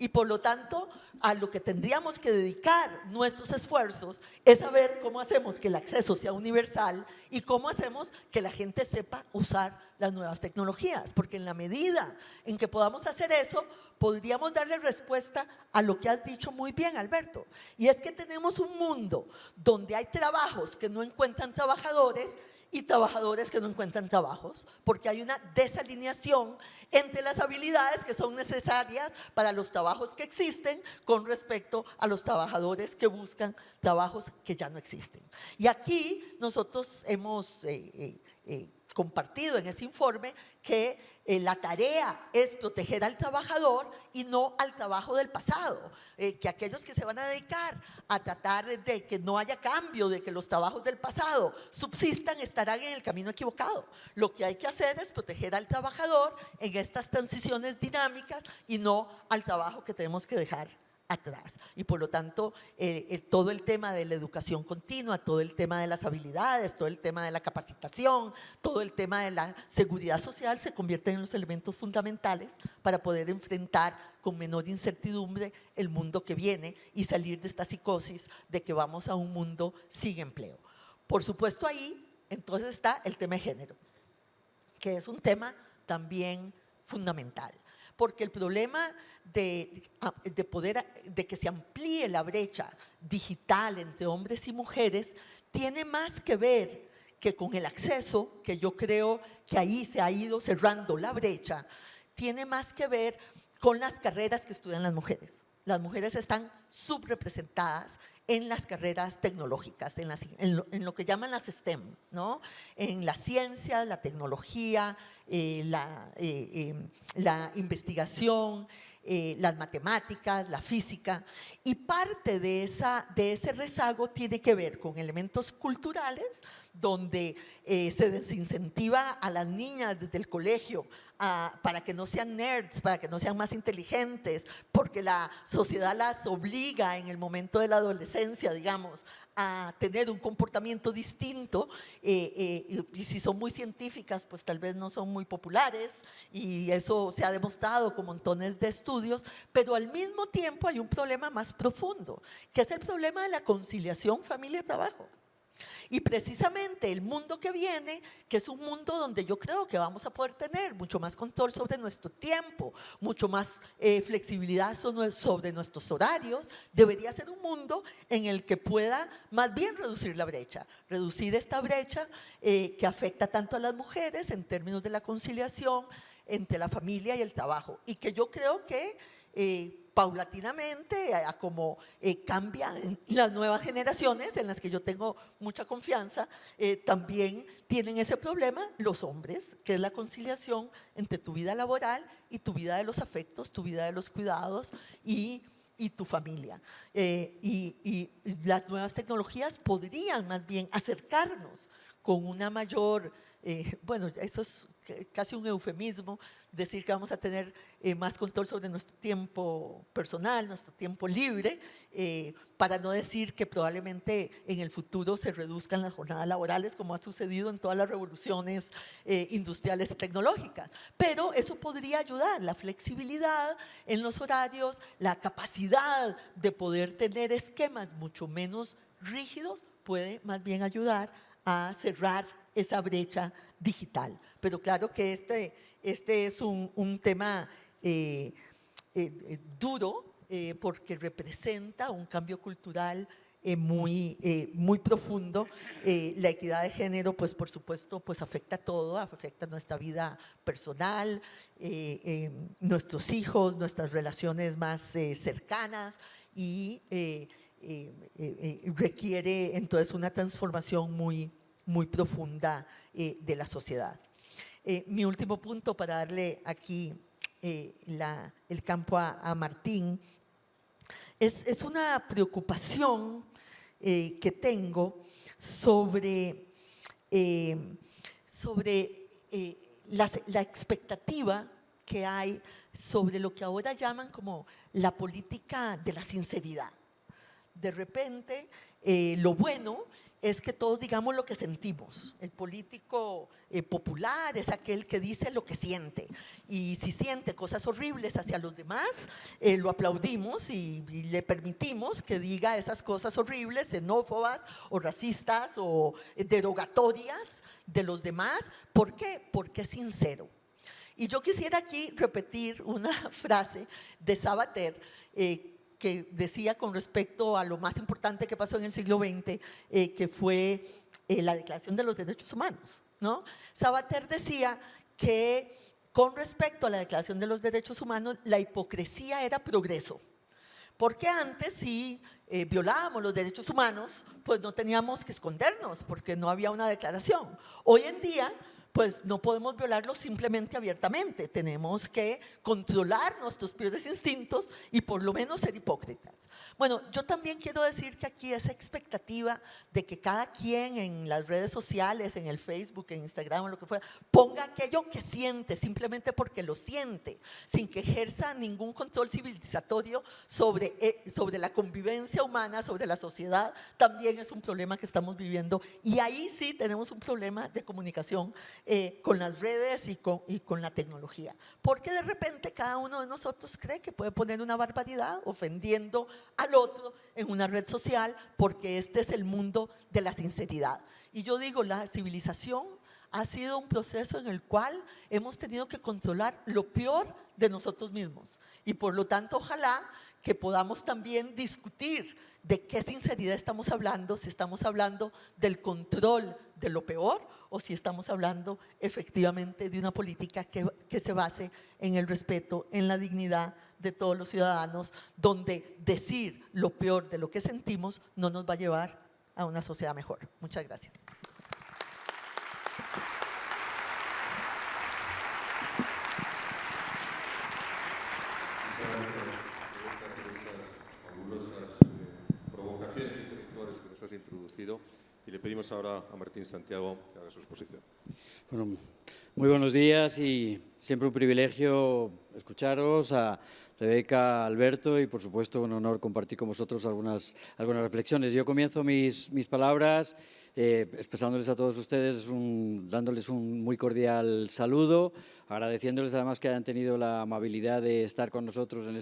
Y por lo tanto, a lo que tendríamos que dedicar nuestros esfuerzos es saber cómo hacemos que el acceso sea universal y cómo hacemos que la gente sepa usar las nuevas tecnologías. Porque en la medida en que podamos hacer eso, podríamos darle respuesta a lo que has dicho muy bien, Alberto. Y es que tenemos un mundo donde hay trabajos que no encuentran trabajadores y trabajadores que no encuentran trabajos, porque hay una desalineación entre las habilidades que son necesarias para los trabajos que existen con respecto a los trabajadores que buscan trabajos que ya no existen. Y aquí nosotros hemos compartido en ese informe que la tarea es proteger al trabajador y no al trabajo del pasado, que aquellos que se van a dedicar a tratar de que no haya cambio, de que los trabajos del pasado subsistan, estarán en el camino equivocado. Lo que hay que hacer es proteger al trabajador en estas transiciones dinámicas y no al trabajo que tenemos que dejar atrás. Y por lo tanto, todo el tema de la educación continua, todo el tema de las habilidades, todo el tema de la capacitación, todo el tema de la seguridad social se convierten en los elementos fundamentales para poder enfrentar con menor incertidumbre el mundo que viene y salir de esta psicosis de que vamos a un mundo sin empleo. Por supuesto, ahí entonces está el tema de género, que es un tema también fundamental. Porque el problema de que se amplíe la brecha digital entre hombres y mujeres tiene más que ver que con el acceso, que yo creo que ahí se ha ido cerrando la brecha, tiene más que ver con las carreras que estudian las mujeres. las mujeres están subrepresentadas en las carreras tecnológicas, en lo que llaman las STEM, ¿no? En las ciencias, la tecnología, la investigación, las matemáticas, la física, y parte de ese rezago tiene que ver con elementos culturales, donde se desincentiva a las niñas desde el colegio para que no sean nerds, para que no sean más inteligentes, porque la sociedad las obliga en el momento de la adolescencia, digamos, a tener un comportamiento distinto, y si son muy científicas, pues tal vez no son muy populares, y eso se ha demostrado con montones de estudios, pero al mismo tiempo hay un problema más profundo, que es el problema de la conciliación familia-trabajo. Y precisamente el mundo que viene, que es un mundo donde yo creo que vamos a poder tener mucho más control sobre nuestro tiempo, mucho más flexibilidad sobre nuestros horarios, debería ser un mundo en el que pueda más bien reducir la brecha, reducir esta brecha que afecta tanto a las mujeres en términos de la conciliación entre la familia y el trabajo, y que yo creo que paulatinamente, como cambian las nuevas generaciones, en las que yo tengo mucha confianza, también tienen ese problema los hombres, que es la conciliación entre tu vida laboral y tu vida de los afectos, tu vida de los cuidados y tu familia. Y las nuevas tecnologías podrían más bien acercarnos con una mayor, bueno, eso es casi un eufemismo, decir que vamos a tener más control sobre nuestro tiempo personal, nuestro tiempo libre, para no decir que probablemente en el futuro se reduzcan las jornadas laborales, como ha sucedido en todas las revoluciones industriales y tecnológicas. Pero eso podría ayudar, la flexibilidad en los horarios, la capacidad de poder tener esquemas mucho menos rígidos, puede más bien ayudar a cerrar esa brecha digital. Pero claro que este es un tema duro, porque representa un cambio cultural muy profundo. La equidad de género, pues por supuesto, pues afecta a todo, afecta nuestra vida personal, nuestros hijos, nuestras relaciones más cercanas, y requiere entonces una transformación muy profunda de la sociedad. Mi último punto, para darle aquí el campo a Martín, es una preocupación que tengo sobre la expectativa que hay sobre lo que ahora llaman como la política de la sinceridad. De repente, lo bueno es que todos digamos lo que sentimos. El político popular es aquel que dice lo que siente, y si siente cosas horribles hacia los demás, lo aplaudimos y le permitimos que diga esas cosas horribles, xenófobas o racistas o derogatorias de los demás. ¿Por qué? Porque es sincero. Y yo quisiera aquí repetir una frase de Sabater, que decía con respecto a lo más importante que pasó en el siglo XX, que fue la Declaración de los Derechos Humanos, ¿no? Sabater decía que con respecto a la Declaración de los Derechos Humanos, la hipocresía era progreso, porque antes si violábamos los derechos humanos, pues no teníamos que escondernos, porque no había una declaración. Hoy en día, pues no podemos violarlos simplemente abiertamente, tenemos que controlar nuestros peores instintos y por lo menos ser hipócritas. Bueno, yo también quiero decir que aquí esa expectativa de que cada quien en las redes sociales, en el Facebook, en Instagram, o lo que fuera, ponga aquello que siente, simplemente porque lo siente, sin que ejerza ningún control civilizatorio sobre la convivencia humana, sobre la sociedad, también es un problema que estamos viviendo, y ahí sí tenemos un problema de comunicación con las redes y con la tecnología, porque de repente cada uno de nosotros cree que puede poner una barbaridad ofendiendo al otro en una red social, porque este es el mundo de la sinceridad. Y yo digo, la civilización ha sido un proceso en el cual hemos tenido que controlar lo peor de nosotros mismos, y por lo tanto ojalá que podamos también discutir de qué sinceridad estamos hablando, si estamos hablando del control de lo peor o si estamos hablando efectivamente de una política que se base en el respeto, en la dignidad de todos los ciudadanos, donde decir lo peor de lo que sentimos no nos va a llevar a una sociedad mejor. Muchas gracias. Provocaciones intelectuales que nos has introducido, y le pedimos ahora a Martín Santiago que haga su exposición. Bueno, muy buenos días y siempre un privilegio escucharos, a Rebeca, Alberto, y por supuesto un honor compartir con vosotros algunas reflexiones. Yo comienzo mis palabras expresándoles a todos ustedes, dándoles un muy cordial saludo, agradeciéndoles además que hayan tenido la amabilidad de estar con nosotros en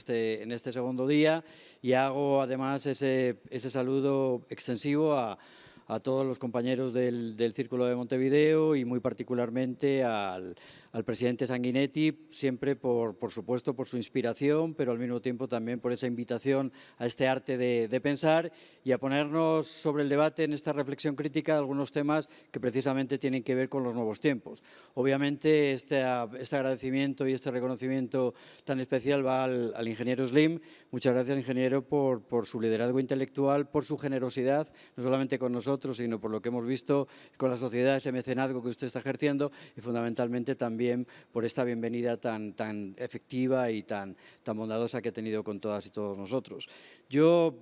este segundo día, y hago además ese saludo extensivo a todos los compañeros del Círculo de Montevideo y muy particularmente al presidente Sanguinetti, siempre por supuesto por su inspiración, pero al mismo tiempo también por esa invitación a este arte de pensar y a ponernos sobre el debate en esta reflexión crítica de algunos temas que precisamente tienen que ver con los nuevos tiempos. Obviamente este agradecimiento y este reconocimiento tan especial va al ingeniero Slim. Muchas gracias, ingeniero, por su liderazgo intelectual, por su generosidad, no solamente con nosotros, sino por lo que hemos visto con la sociedad, ese mecenazgo que usted está ejerciendo, y fundamentalmente también por esta bienvenida tan efectiva y tan bondadosa que ha tenido con todas y todos nosotros. Yo,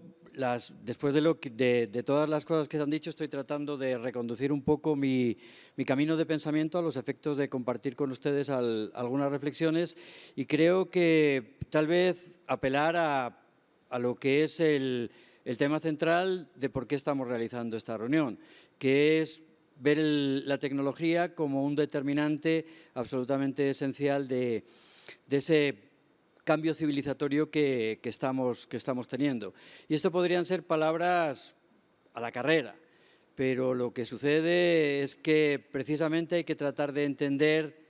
después de todas las cosas que se han dicho, estoy tratando de reconducir un poco mi camino de pensamiento a los efectos de compartir con ustedes algunas reflexiones, y creo que tal vez apelar a lo que es el tema central de por qué estamos realizando esta reunión, que es ver la tecnología como un determinante absolutamente esencial de ese cambio civilizatorio que estamos teniendo. Y esto podrían ser palabras a la carrera, pero lo que sucede es que precisamente hay que tratar de entender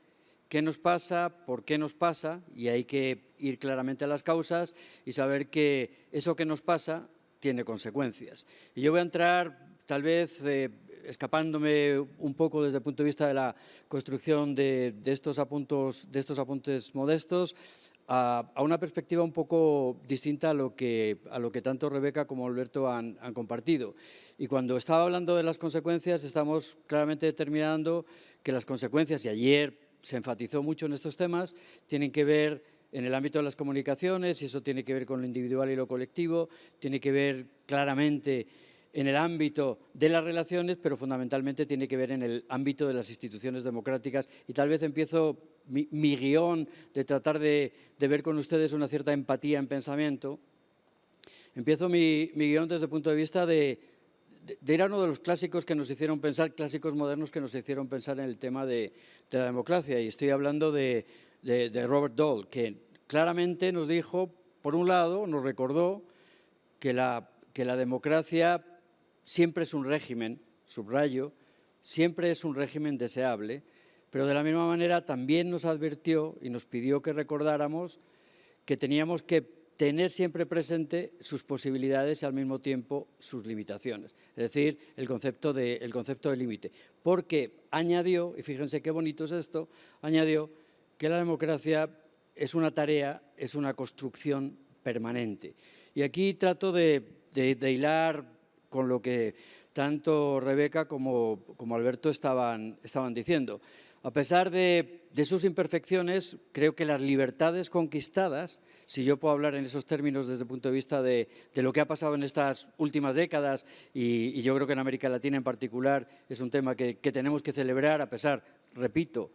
qué nos pasa, por qué nos pasa, y hay que ir claramente a las causas y saber que eso que nos pasa tiene consecuencias. Y yo voy a entrar, tal vez escapándome un poco desde el punto de vista de la construcción de estos apuntes modestos, a una perspectiva un poco distinta a lo que tanto Rebeca como Alberto han compartido. Y cuando estaba hablando de las consecuencias, estamos claramente determinando que las consecuencias, y ayer se enfatizó mucho en estos temas, tienen que ver en el ámbito de las comunicaciones, y eso tiene que ver con lo individual y lo colectivo, tiene que ver claramente en el ámbito de las relaciones, pero fundamentalmente tiene que ver en el ámbito de las instituciones democráticas. Y tal vez empiezo mi guión de tratar de ver con ustedes una cierta empatía en pensamiento. Empiezo mi guión desde el punto de vista de ir a uno de los clásicos que nos hicieron pensar, clásicos modernos que nos hicieron pensar en el tema de la democracia. Y estoy hablando de Robert Dole, que claramente nos dijo, por un lado, nos recordó que la democracia siempre es un régimen, subrayo, siempre es un régimen deseable, pero de la misma manera también nos advirtió y nos pidió que recordáramos que teníamos que tener siempre presente sus posibilidades y al mismo tiempo sus limitaciones, es decir, el concepto de límite. Porque añadió, y fíjense qué bonito es esto, añadió que la democracia es una tarea, es una construcción permanente. Y aquí trato de hilar con lo que tanto Rebeca como Alberto estaban diciendo. A pesar de sus imperfecciones, creo que las libertades conquistadas, si yo puedo hablar en esos términos desde el punto de vista de lo que ha pasado en estas últimas décadas, y yo creo que en América Latina en particular es un tema que tenemos que celebrar, a pesar, repito,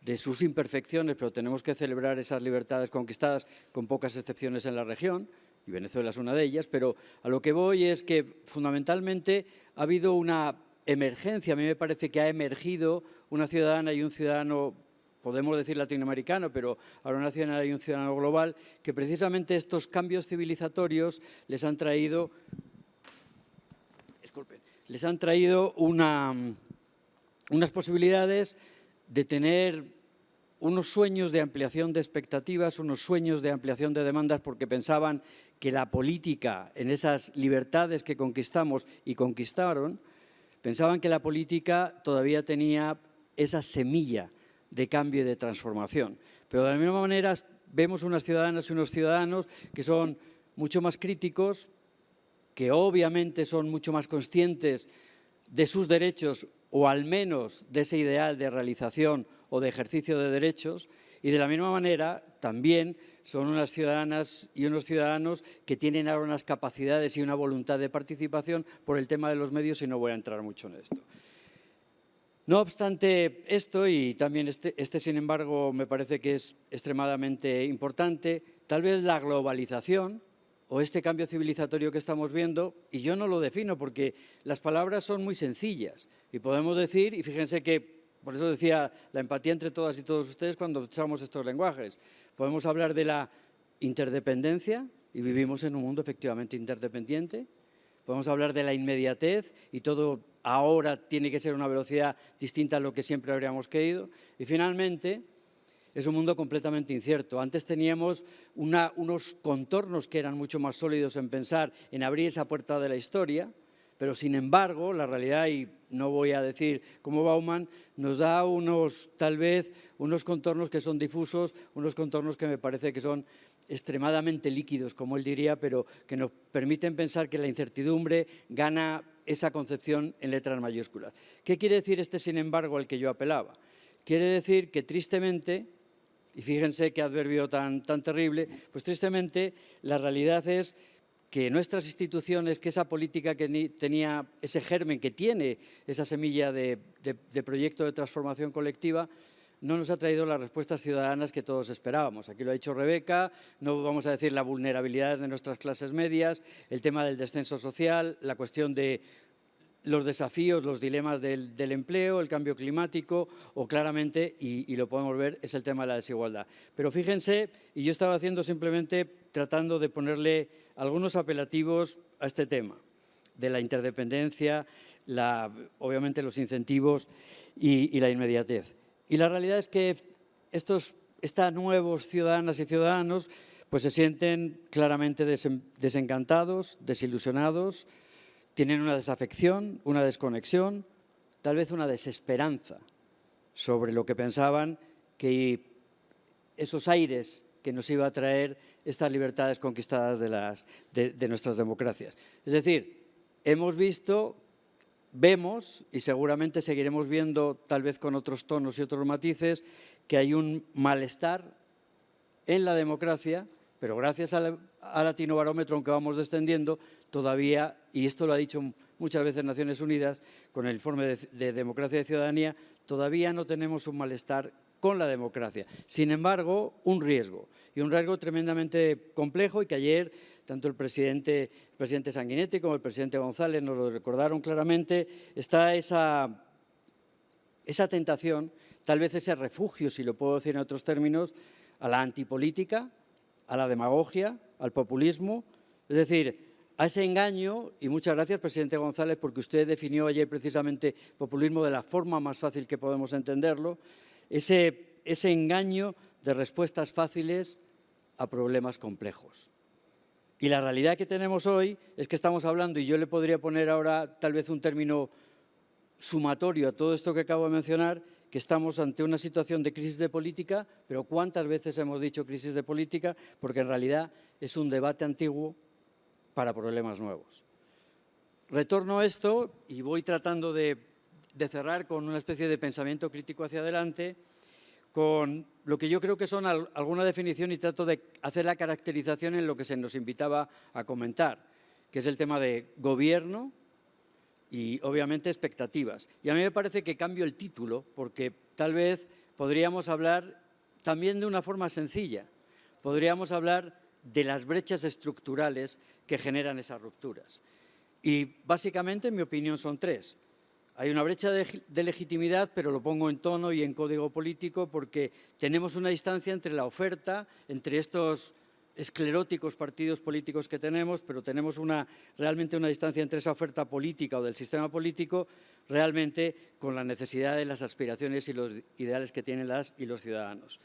de sus imperfecciones, pero tenemos que celebrar esas libertades conquistadas con pocas excepciones en la región, y Venezuela es una de ellas, pero a lo que voy es que fundamentalmente ha habido una emergencia, a mí me parece que ha emergido una ciudadana y un ciudadano, podemos decir latinoamericano, pero ahora una ciudadana y un ciudadano global, que precisamente estos cambios civilizatorios les han traído unas posibilidades de tener unos sueños de ampliación de expectativas, unos sueños de ampliación de demandas, porque pensaban que la política, en esas libertades que conquistamos y conquistaron, pensaban que la política todavía tenía esa semilla de cambio y de transformación. Pero de la misma manera vemos unas ciudadanas y unos ciudadanos que son mucho más críticos, que obviamente son mucho más conscientes de sus derechos o al menos de ese ideal de realización o de ejercicio de derechos, y de la misma manera también son unas ciudadanas y unos ciudadanos que tienen ahora unas capacidades y una voluntad de participación por el tema de los medios, y no voy a entrar mucho en esto. No obstante esto, y también sin embargo me parece que es extremadamente importante, tal vez la globalización o este cambio civilizatorio que estamos viendo, y yo no lo defino porque las palabras son muy sencillas y podemos decir, y fíjense que por eso decía la empatía entre todas y todos ustedes cuando usamos estos lenguajes, podemos hablar de la interdependencia y vivimos en un mundo efectivamente interdependiente. Podemos hablar de la inmediatez y todo ahora tiene que ser una velocidad distinta a lo que siempre habríamos querido. Y finalmente, es un mundo completamente incierto. Antes teníamos unos contornos que eran mucho más sólidos en pensar en abrir esa puerta de la historia, pero sin embargo, la realidad, y no voy a decir como Bauman, nos da tal vez unos contornos que son difusos, unos contornos que me parece que son extremadamente líquidos, como él diría, pero que nos permiten pensar que la incertidumbre gana esa concepción en letras mayúsculas. ¿Qué quiere decir sin embargo, al que yo apelaba? Quiere decir que tristemente, y fíjense qué adverbio tan terrible, pues tristemente la realidad es que nuestras instituciones, que esa política que tenía ese germen, que tiene esa semilla de proyecto de transformación colectiva, no nos ha traído las respuestas ciudadanas que todos esperábamos. Aquí lo ha dicho Rebeca, no vamos a decir la vulnerabilidad de nuestras clases medias, el tema del descenso social, la cuestión de los desafíos, los dilemas del empleo, el cambio climático o claramente, y lo podemos ver, es el tema de la desigualdad. Pero fíjense, y yo estaba haciendo simplemente tratando de ponerle algunos apelativos a este tema de la interdependencia, obviamente los incentivos y la inmediatez. Y la realidad es que estos nuevos ciudadanas y ciudadanos pues se sienten claramente desencantados, desilusionados, tienen una desafección, una desconexión, tal vez una desesperanza sobre lo que pensaban que esos aires que nos iba a traer estas libertades conquistadas de nuestras democracias. Es decir, vemos y seguramente seguiremos viendo, tal vez con otros tonos y otros matices, que hay un malestar en la democracia, pero gracias al Latinobarómetro, aunque vamos descendiendo, todavía, y esto lo ha dicho muchas veces Naciones Unidas, con el informe de Democracia y Ciudadanía, todavía no tenemos un malestar con la democracia. Sin embargo, un riesgo, y un riesgo tremendamente complejo, y que ayer tanto el presidente Sanguinetti como el presidente González nos lo recordaron claramente, está esa tentación, tal vez ese refugio, si lo puedo decir en otros términos, a la antipolítica, a la demagogia, al populismo, es decir, a ese engaño, y muchas gracias, presidente González, porque usted definió ayer precisamente populismo de la forma más fácil que podemos entenderlo, ese engaño de respuestas fáciles a problemas complejos. Y la realidad que tenemos hoy es que estamos hablando, y yo le podría poner ahora tal vez un término sumatorio a todo esto que acabo de mencionar, que estamos ante una situación de crisis de política, pero ¿cuántas veces hemos dicho crisis de política? Porque en realidad es un debate antiguo para problemas nuevos. Retorno a esto y voy tratando de cerrar con una especie de pensamiento crítico hacia adelante, con lo que yo creo que son alguna definición, y trato de hacer la caracterización en lo que se nos invitaba a comentar, que es el tema de gobierno y obviamente expectativas. Y a mí me parece que cambio el título porque tal vez podríamos hablar también de una forma sencilla. Podríamos hablar de las brechas estructurales que generan esas rupturas. Y básicamente, en mi opinión, son tres. Hay una brecha de legitimidad, pero lo pongo en tono y en código político porque tenemos una distancia entre la oferta, entre estos escleróticos partidos políticos que tenemos, pero tenemos realmente una distancia entre esa oferta política o del sistema político realmente con la necesidad de las aspiraciones y los ideales que tienen las y los ciudadanos.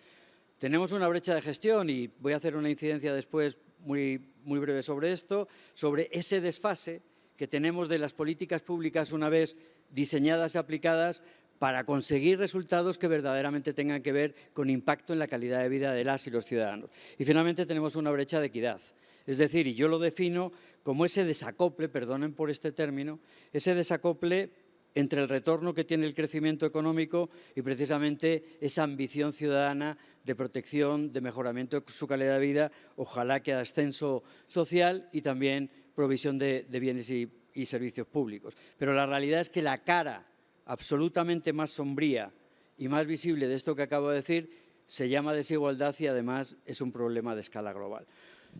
Tenemos una brecha de gestión y voy a hacer una incidencia después muy breve sobre esto, sobre ese desfase que tenemos de las políticas públicas una vez diseñadas y aplicadas para conseguir resultados que verdaderamente tengan que ver con impacto en la calidad de vida de las y los ciudadanos. Y finalmente tenemos una brecha de equidad. Es decir, y yo lo defino como ese desacople, perdonen por este término, ese desacople entre el retorno que tiene el crecimiento económico y precisamente esa ambición ciudadana de protección, de mejoramiento de su calidad de vida, ojalá que ascenso social y también provisión de bienes y servicios públicos. Pero la realidad es que la cara absolutamente más sombría y más visible de esto que acabo de decir se llama desigualdad y además es un problema de escala global.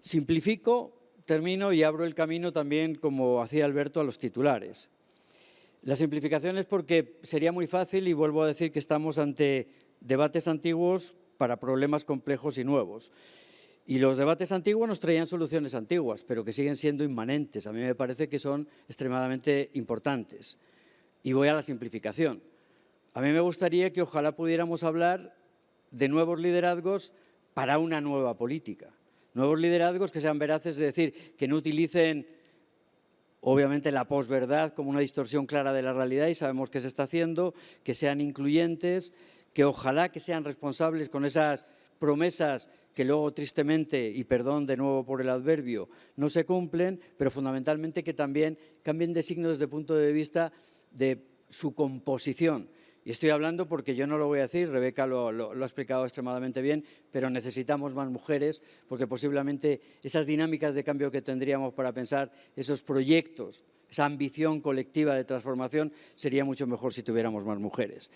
Simplifico, termino y abro el camino también, como hacía Alberto, a los titulares. La simplificación es porque sería muy fácil y vuelvo a decir que estamos ante debates antiguos para problemas complejos y nuevos. Y los debates antiguos nos traían soluciones antiguas, pero que siguen siendo inmanentes. A mí me parece que son extremadamente importantes. Y voy a la simplificación. A mí me gustaría que ojalá pudiéramos hablar de nuevos liderazgos para una nueva política. Nuevos liderazgos que sean veraces, es decir, que no utilicen obviamente la posverdad como una distorsión clara de la realidad y sabemos que se está haciendo, que sean incluyentes, que ojalá que sean responsables con esas promesas que luego tristemente, y perdón de nuevo por el adverbio, no se cumplen, pero fundamentalmente que también cambien de signo desde el punto de vista de su composición. Y estoy hablando porque yo no lo voy a decir, Rebeca lo ha explicado extremadamente bien, pero necesitamos más mujeres porque posiblemente esas dinámicas de cambio que tendríamos para pensar esos proyectos, esa ambición colectiva de transformación, sería mucho mejor si tuviéramos más mujeres.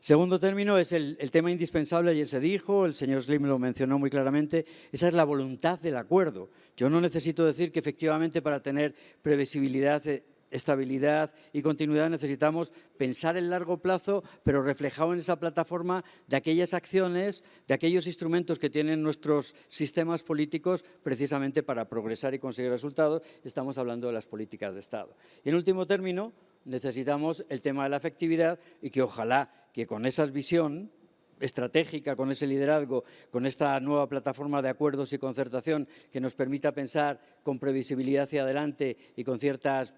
Segundo término es el tema indispensable, ayer se dijo, el señor Slim lo mencionó muy claramente, esa es la voluntad del acuerdo. Yo no necesito decir que efectivamente para tener previsibilidad, estabilidad y continuidad necesitamos pensar en largo plazo, pero reflejado en esa plataforma de aquellas acciones, de aquellos instrumentos que tienen nuestros sistemas políticos precisamente para progresar y conseguir resultados. Estamos hablando de las políticas de Estado. Y en último término, necesitamos el tema de la efectividad y que ojalá que con esa visión estratégica, con ese liderazgo, con esta nueva plataforma de acuerdos y concertación que nos permita pensar con previsibilidad hacia adelante y con ciertas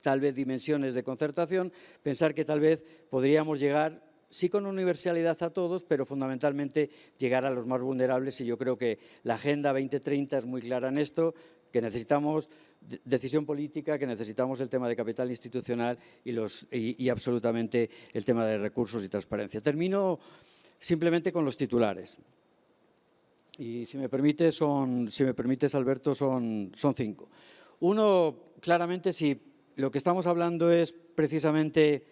tal vez dimensiones de concertación, pensar que tal vez podríamos llegar, sí con universalidad a todos, pero fundamentalmente llegar a los más vulnerables y yo creo que la Agenda 2030 es muy clara en esto, que necesitamos decisión política, que necesitamos el tema de capital institucional y absolutamente el tema de recursos y transparencia. Termino simplemente con los titulares. Y si me permites, Alberto, son 5. Uno, claramente, si lo que estamos hablando es precisamente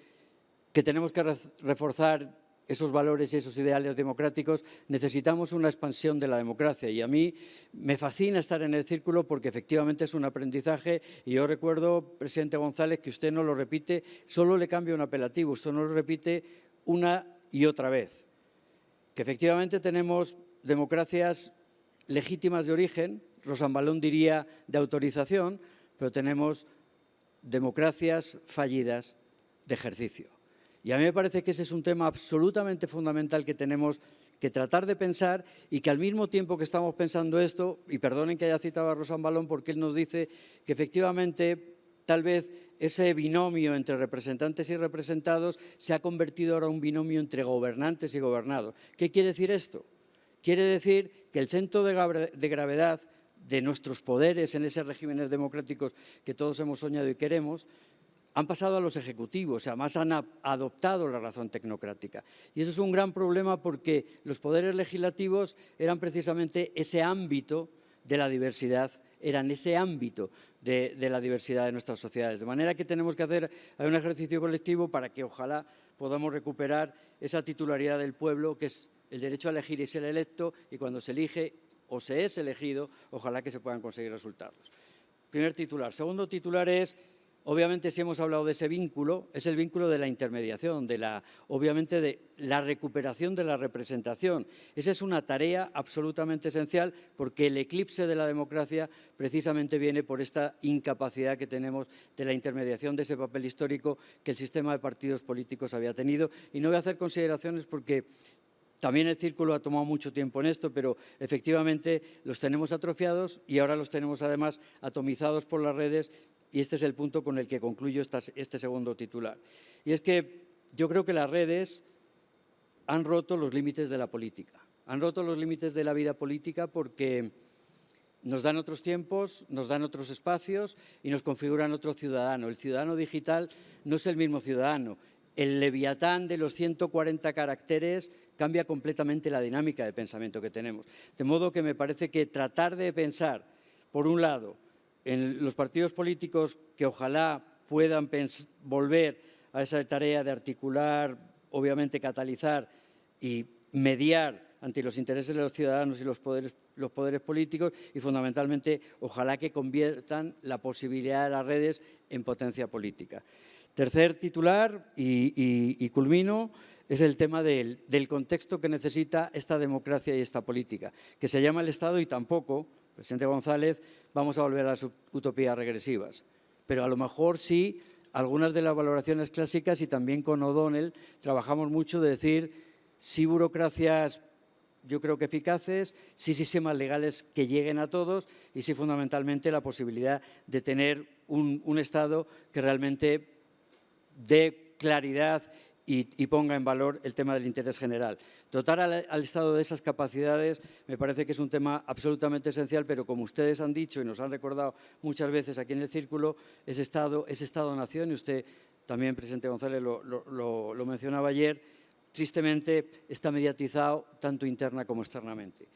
que tenemos que reforzar esos valores y esos ideales democráticos, necesitamos una expansión de la democracia. Y a mí me fascina estar en el círculo porque efectivamente es un aprendizaje. Y yo recuerdo, presidente González, que usted no lo repite, solo le cambia un apelativo, usted no lo repite una y otra vez. Que efectivamente tenemos democracias legítimas de origen, Rosambalón diría de autorización, pero tenemos democracias fallidas de ejercicio. Y a mí me parece que ese es un tema absolutamente fundamental que tenemos que tratar de pensar y que al mismo tiempo que estamos pensando esto, y perdonen que haya citado a Rosambalón porque él nos dice que efectivamente tal vez ese binomio entre representantes y representados se ha convertido ahora en un binomio entre gobernantes y gobernados. ¿Qué quiere decir esto? Quiere decir que el centro de gravedad de nuestros poderes en esos regímenes democráticos que todos hemos soñado y queremos, han pasado a los ejecutivos, además han adoptado la razón tecnocrática. Y eso es un gran problema porque los poderes legislativos eran precisamente ese ámbito de la diversidad, eran ese ámbito de la diversidad de nuestras sociedades. De manera que tenemos que hacer un ejercicio colectivo para que ojalá podamos recuperar esa titularidad del pueblo, que es el derecho a elegir y ser electo, y cuando se elige o se es elegido, ojalá que se puedan conseguir resultados. Primer titular. Segundo titular es, obviamente si hemos hablado de ese vínculo, es el vínculo de la intermediación, obviamente de la recuperación de la representación. Esa es una tarea absolutamente esencial porque el eclipse de la democracia precisamente viene por esta incapacidad que tenemos de la intermediación de ese papel histórico que el sistema de partidos políticos había tenido. Y no voy a hacer consideraciones porque también el círculo ha tomado mucho tiempo en esto, pero efectivamente los tenemos atrofiados y ahora los tenemos además atomizados por las redes y este es el punto con el que concluyo este segundo titular. Y es que yo creo que las redes han roto los límites de la política. Han roto los límites de la vida política porque nos dan otros tiempos, nos dan otros espacios y nos configuran otro ciudadano. El ciudadano digital no es el mismo ciudadano. El leviatán de los 140 caracteres cambia completamente la dinámica de pensamiento que tenemos. De modo que me parece que tratar de pensar, por un lado, en los partidos políticos que ojalá puedan volver a esa tarea de articular, obviamente catalizar y mediar ante los intereses de los ciudadanos y los poderes políticos y, fundamentalmente, ojalá que conviertan la posibilidad de las redes en potencia política. Tercer titular, y culmino, es el tema del contexto que necesita esta democracia y esta política, que se llama el Estado y tampoco, presidente González, vamos a volver a las utopías regresivas. Pero a lo mejor sí, algunas de las valoraciones clásicas, y también con O'Donnell trabajamos mucho de decir sí burocracias, yo creo que eficaces, sí sistemas legales que lleguen a todos y sí fundamentalmente la posibilidad de tener un Estado que realmente dé claridad y ponga en valor el tema del interés general. Dotar al Estado de esas capacidades me parece que es un tema absolutamente esencial, pero como ustedes han dicho y nos han recordado muchas veces aquí en el Círculo, ese Estado-nación, y usted también, presidente González, lo mencionaba ayer, tristemente está mediatizado tanto interna como externamente.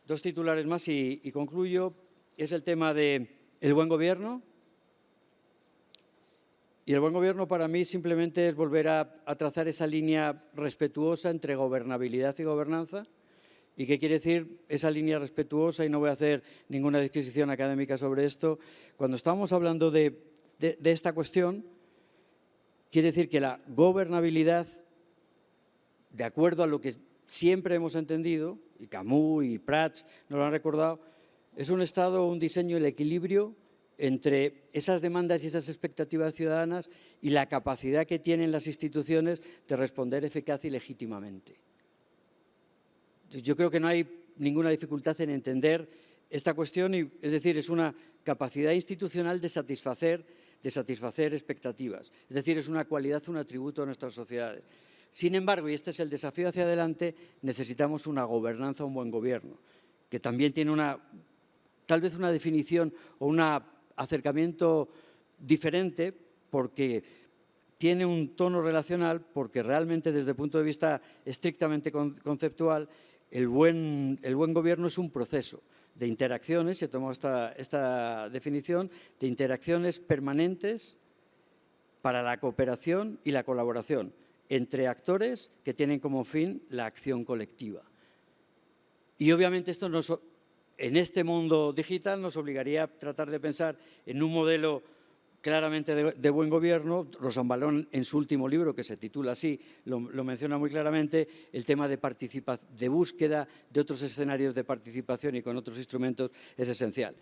Dos titulares más y concluyo. Es el tema del buen gobierno. Y el buen gobierno para mí simplemente es volver a trazar esa línea respetuosa entre gobernabilidad y gobernanza. ¿Y qué quiere decir esa línea respetuosa? Y no voy a hacer ninguna disquisición académica sobre esto. Cuando estamos hablando de esta cuestión, quiere decir que la gobernabilidad, de acuerdo a lo que siempre hemos entendido, y Camus y Prats nos lo han recordado, es un estado, un diseño, el equilibrio entre esas demandas y esas expectativas ciudadanas y la capacidad que tienen las instituciones de responder eficaz y legítimamente. Yo creo que no hay ninguna dificultad en entender esta cuestión, es decir, es una capacidad institucional de satisfacer expectativas. Es decir, es una cualidad, un atributo de nuestras sociedades. Sin embargo, y este es el desafío hacia adelante, necesitamos una gobernanza, un buen gobierno, que también tiene tal vez una definición o un acercamiento diferente, porque tiene un tono relacional, porque realmente desde el punto de vista estrictamente conceptual, el buen gobierno es un proceso de interacciones, se tomó esta definición, de interacciones permanentes para la cooperación y la colaboración entre actores que tienen como fin la acción colectiva. Y obviamente esto en este mundo digital nos obligaría a tratar de pensar en un modelo claramente de buen gobierno. Rosambalón, en su último libro, que se titula así, lo menciona muy claramente, el tema de búsqueda de otros escenarios de participación y con otros instrumentos es esencial.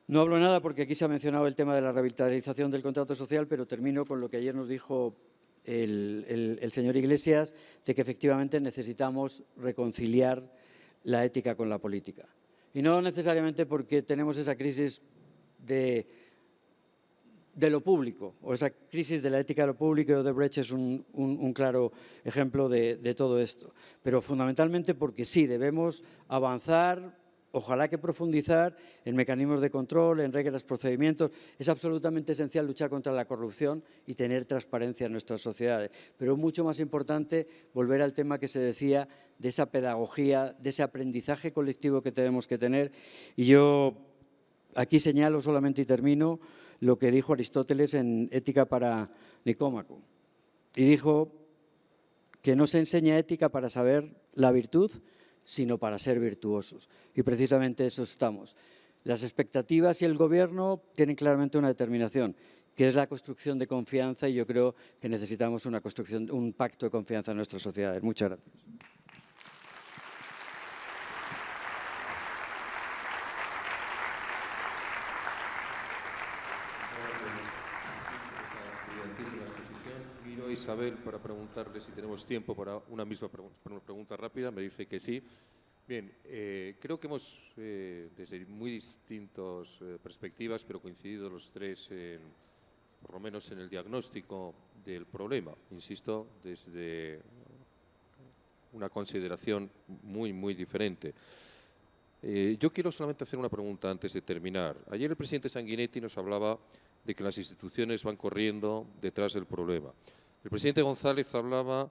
No hablo nada porque aquí se ha mencionado el tema de la revitalización del contrato social, pero termino con lo que ayer nos dijo el señor Iglesias, de que efectivamente necesitamos reconciliar la ética con la política. Y no necesariamente porque tenemos esa crisis de lo público, o esa crisis de la ética de lo público, y Odebrecht es un claro ejemplo de todo esto. Pero fundamentalmente porque sí, debemos avanzar, ojalá que profundizar en mecanismos de control, en reglas, procedimientos. Es absolutamente esencial luchar contra la corrupción y tener transparencia en nuestras sociedades. Pero es mucho más importante volver al tema que se decía de esa pedagogía, de ese aprendizaje colectivo que tenemos que tener. Y yo aquí señalo solamente y termino lo que dijo Aristóteles en Ética para Nicómaco. Y dijo que no se enseña ética para saber la virtud, sino para ser virtuosos. Y precisamente eso estamos. Las expectativas y el gobierno tienen claramente una determinación, que es la construcción de confianza, y yo creo que necesitamos un pacto de confianza en nuestras sociedades. Muchas gracias. Miro a Isabel para preguntarle si tenemos tiempo para una pregunta rápida. Me dice que sí. Bien, creo que hemos, desde muy distintas perspectivas, pero coincidido los tres en por lo menos en el diagnóstico del problema, insisto, desde una consideración muy diferente. Yo quiero solamente hacer una pregunta antes de terminar. Ayer el presidente Sanguinetti nos hablaba de que las instituciones van corriendo detrás del problema. El presidente González hablaba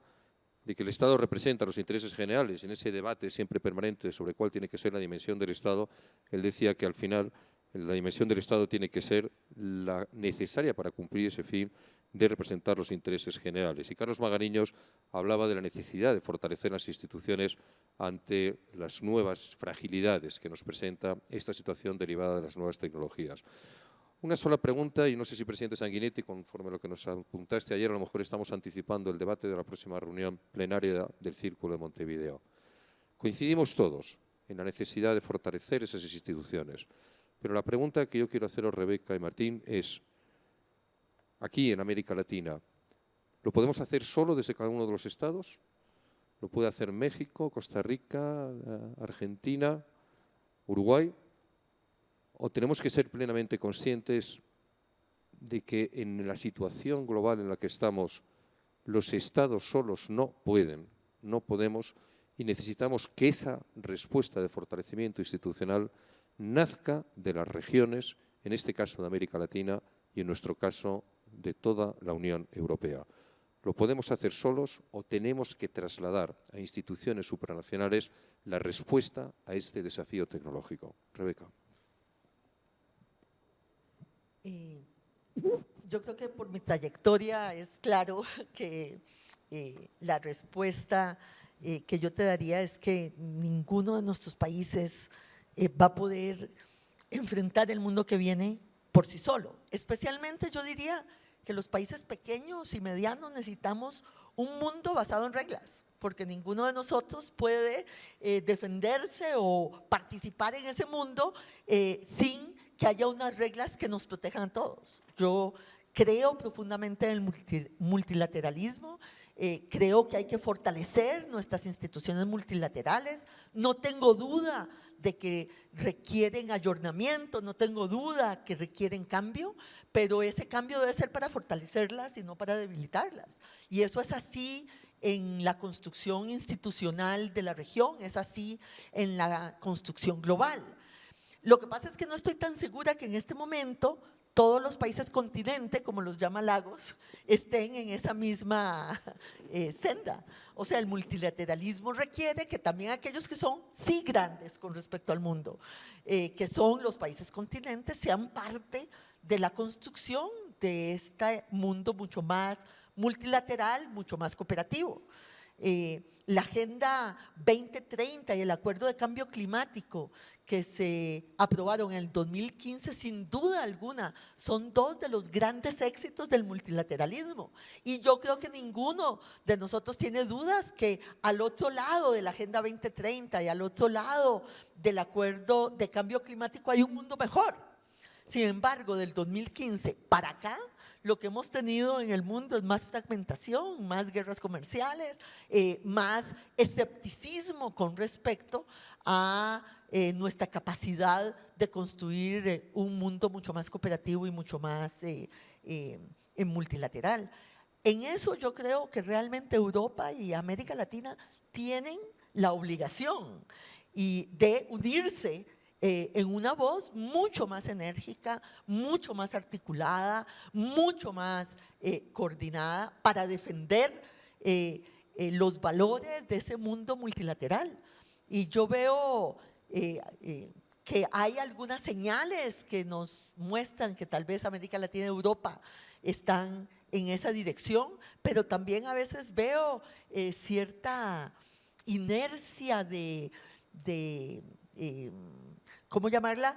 de que el Estado representa los intereses generales. En ese debate siempre permanente sobre cuál tiene que ser la dimensión del Estado, él decía que al final la dimensión del Estado tiene que ser la necesaria para cumplir ese fin de representar los intereses generales. Y Carlos Magariños hablaba de la necesidad de fortalecer las instituciones ante las nuevas fragilidades que nos presenta esta situación derivada de las nuevas tecnologías. Una sola pregunta, y no sé si, presidente Sanguinetti, conforme a lo que nos apuntaste ayer, a lo mejor estamos anticipando el debate de la próxima reunión plenaria del Círculo de Montevideo. Coincidimos todos en la necesidad de fortalecer esas instituciones, pero la pregunta que yo quiero haceros, Rebeca y Martín, es, aquí en América Latina, ¿lo podemos hacer solo desde cada uno de los estados? ¿Lo puede hacer México, Costa Rica, Argentina, Uruguay? ¿O tenemos que ser plenamente conscientes de que en la situación global en la que estamos, los estados solos no pueden, no podemos, y necesitamos que esa respuesta de fortalecimiento institucional nazca de las regiones, en este caso de América Latina y en nuestro caso de toda la Unión Europea? ¿Lo podemos hacer solos o tenemos que trasladar a instituciones supranacionales la respuesta a este desafío tecnológico? Rebeca. Yo creo que por mi trayectoria es claro que la respuesta que yo te daría es que ninguno de nuestros países va a poder enfrentar el mundo que viene por sí solo. Especialmente yo diría que los países pequeños y medianos necesitamos un mundo basado en reglas, porque ninguno de nosotros puede defenderse o participar en ese mundo sin que haya unas reglas que nos protejan a todos. Yo creo profundamente en el multilateralismo, creo que hay que fortalecer nuestras instituciones multilaterales. No tengo duda de que requieren ayornamiento, no tengo duda que requieren cambio, pero ese cambio debe ser para fortalecerlas y no para debilitarlas. Y eso es así en la construcción institucional de la región, es así en la construcción global. Lo que pasa es que no estoy tan segura que en este momento todos los países continente, como los llama Lagos, estén en esa misma senda. O sea, el multilateralismo requiere que también aquellos que son sí grandes con respecto al mundo, que son los países continentes, sean parte de la construcción de este mundo mucho más multilateral, mucho más cooperativo. La Agenda 2030 y el Acuerdo de Cambio Climático que se aprobaron en el 2015, sin duda alguna, son dos de los grandes éxitos del multilateralismo. Y yo creo que ninguno de nosotros tiene dudas que al otro lado de la Agenda 2030 y al otro lado del Acuerdo de Cambio Climático hay un mundo mejor. Sin embargo, del 2015 para acá, lo que hemos tenido en el mundo es más fragmentación, más guerras comerciales, más escepticismo con respecto a nuestra capacidad de construir un mundo mucho más cooperativo y mucho más multilateral. En eso yo creo que realmente Europa y América Latina tienen la obligación de unirse en una voz mucho más enérgica, mucho más articulada, mucho más coordinada para defender los valores de ese mundo multilateral. Y yo veo que hay algunas señales que nos muestran que tal vez América Latina y Europa están en esa dirección, pero también a veces veo cierta inercia ¿cómo llamarla?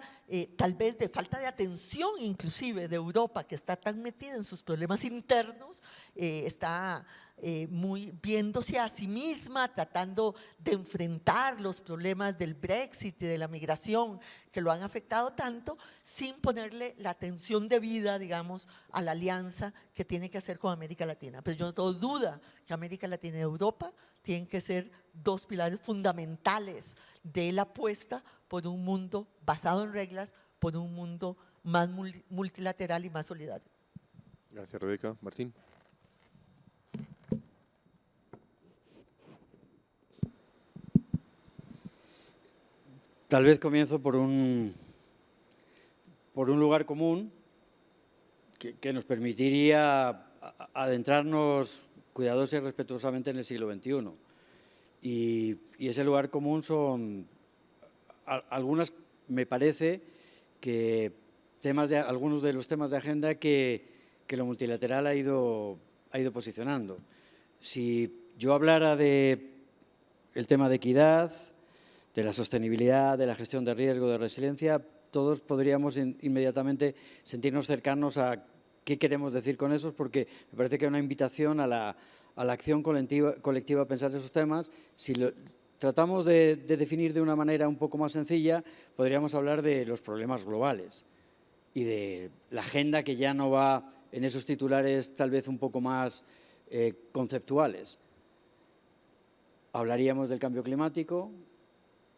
Tal vez de falta de atención inclusive de Europa, que está tan metida en sus problemas internos, está muy viéndose a sí misma, tratando de enfrentar los problemas del Brexit y de la migración que lo han afectado tanto, sin ponerle la atención debida, digamos, a la alianza que tiene que hacer con América Latina. Pero yo no tengo duda que América Latina y Europa tienen que ser dos pilares fundamentales de la apuesta por un mundo basado en reglas, por un mundo más multilateral y más solidario. Gracias, Rebeca. Martín. Tal vez comienzo por un lugar común que nos permitiría adentrarnos cuidadosa y respetuosamente en el siglo XXI. Y ese lugar común son algunas, me parece, que algunos de los temas de agenda que lo multilateral ha ido posicionando. Si yo hablara del tema de equidad, de la sostenibilidad, de la gestión de riesgo, de resiliencia, todos podríamos inmediatamente sentirnos cercanos a qué queremos decir con eso, porque me parece que hay una invitación a la acción colectiva a pensar esos temas. Si lo tratamos de definir de una manera un poco más sencilla, podríamos hablar de los problemas globales y de la agenda que ya no va en esos titulares tal vez un poco más conceptuales. Hablaríamos del cambio climático,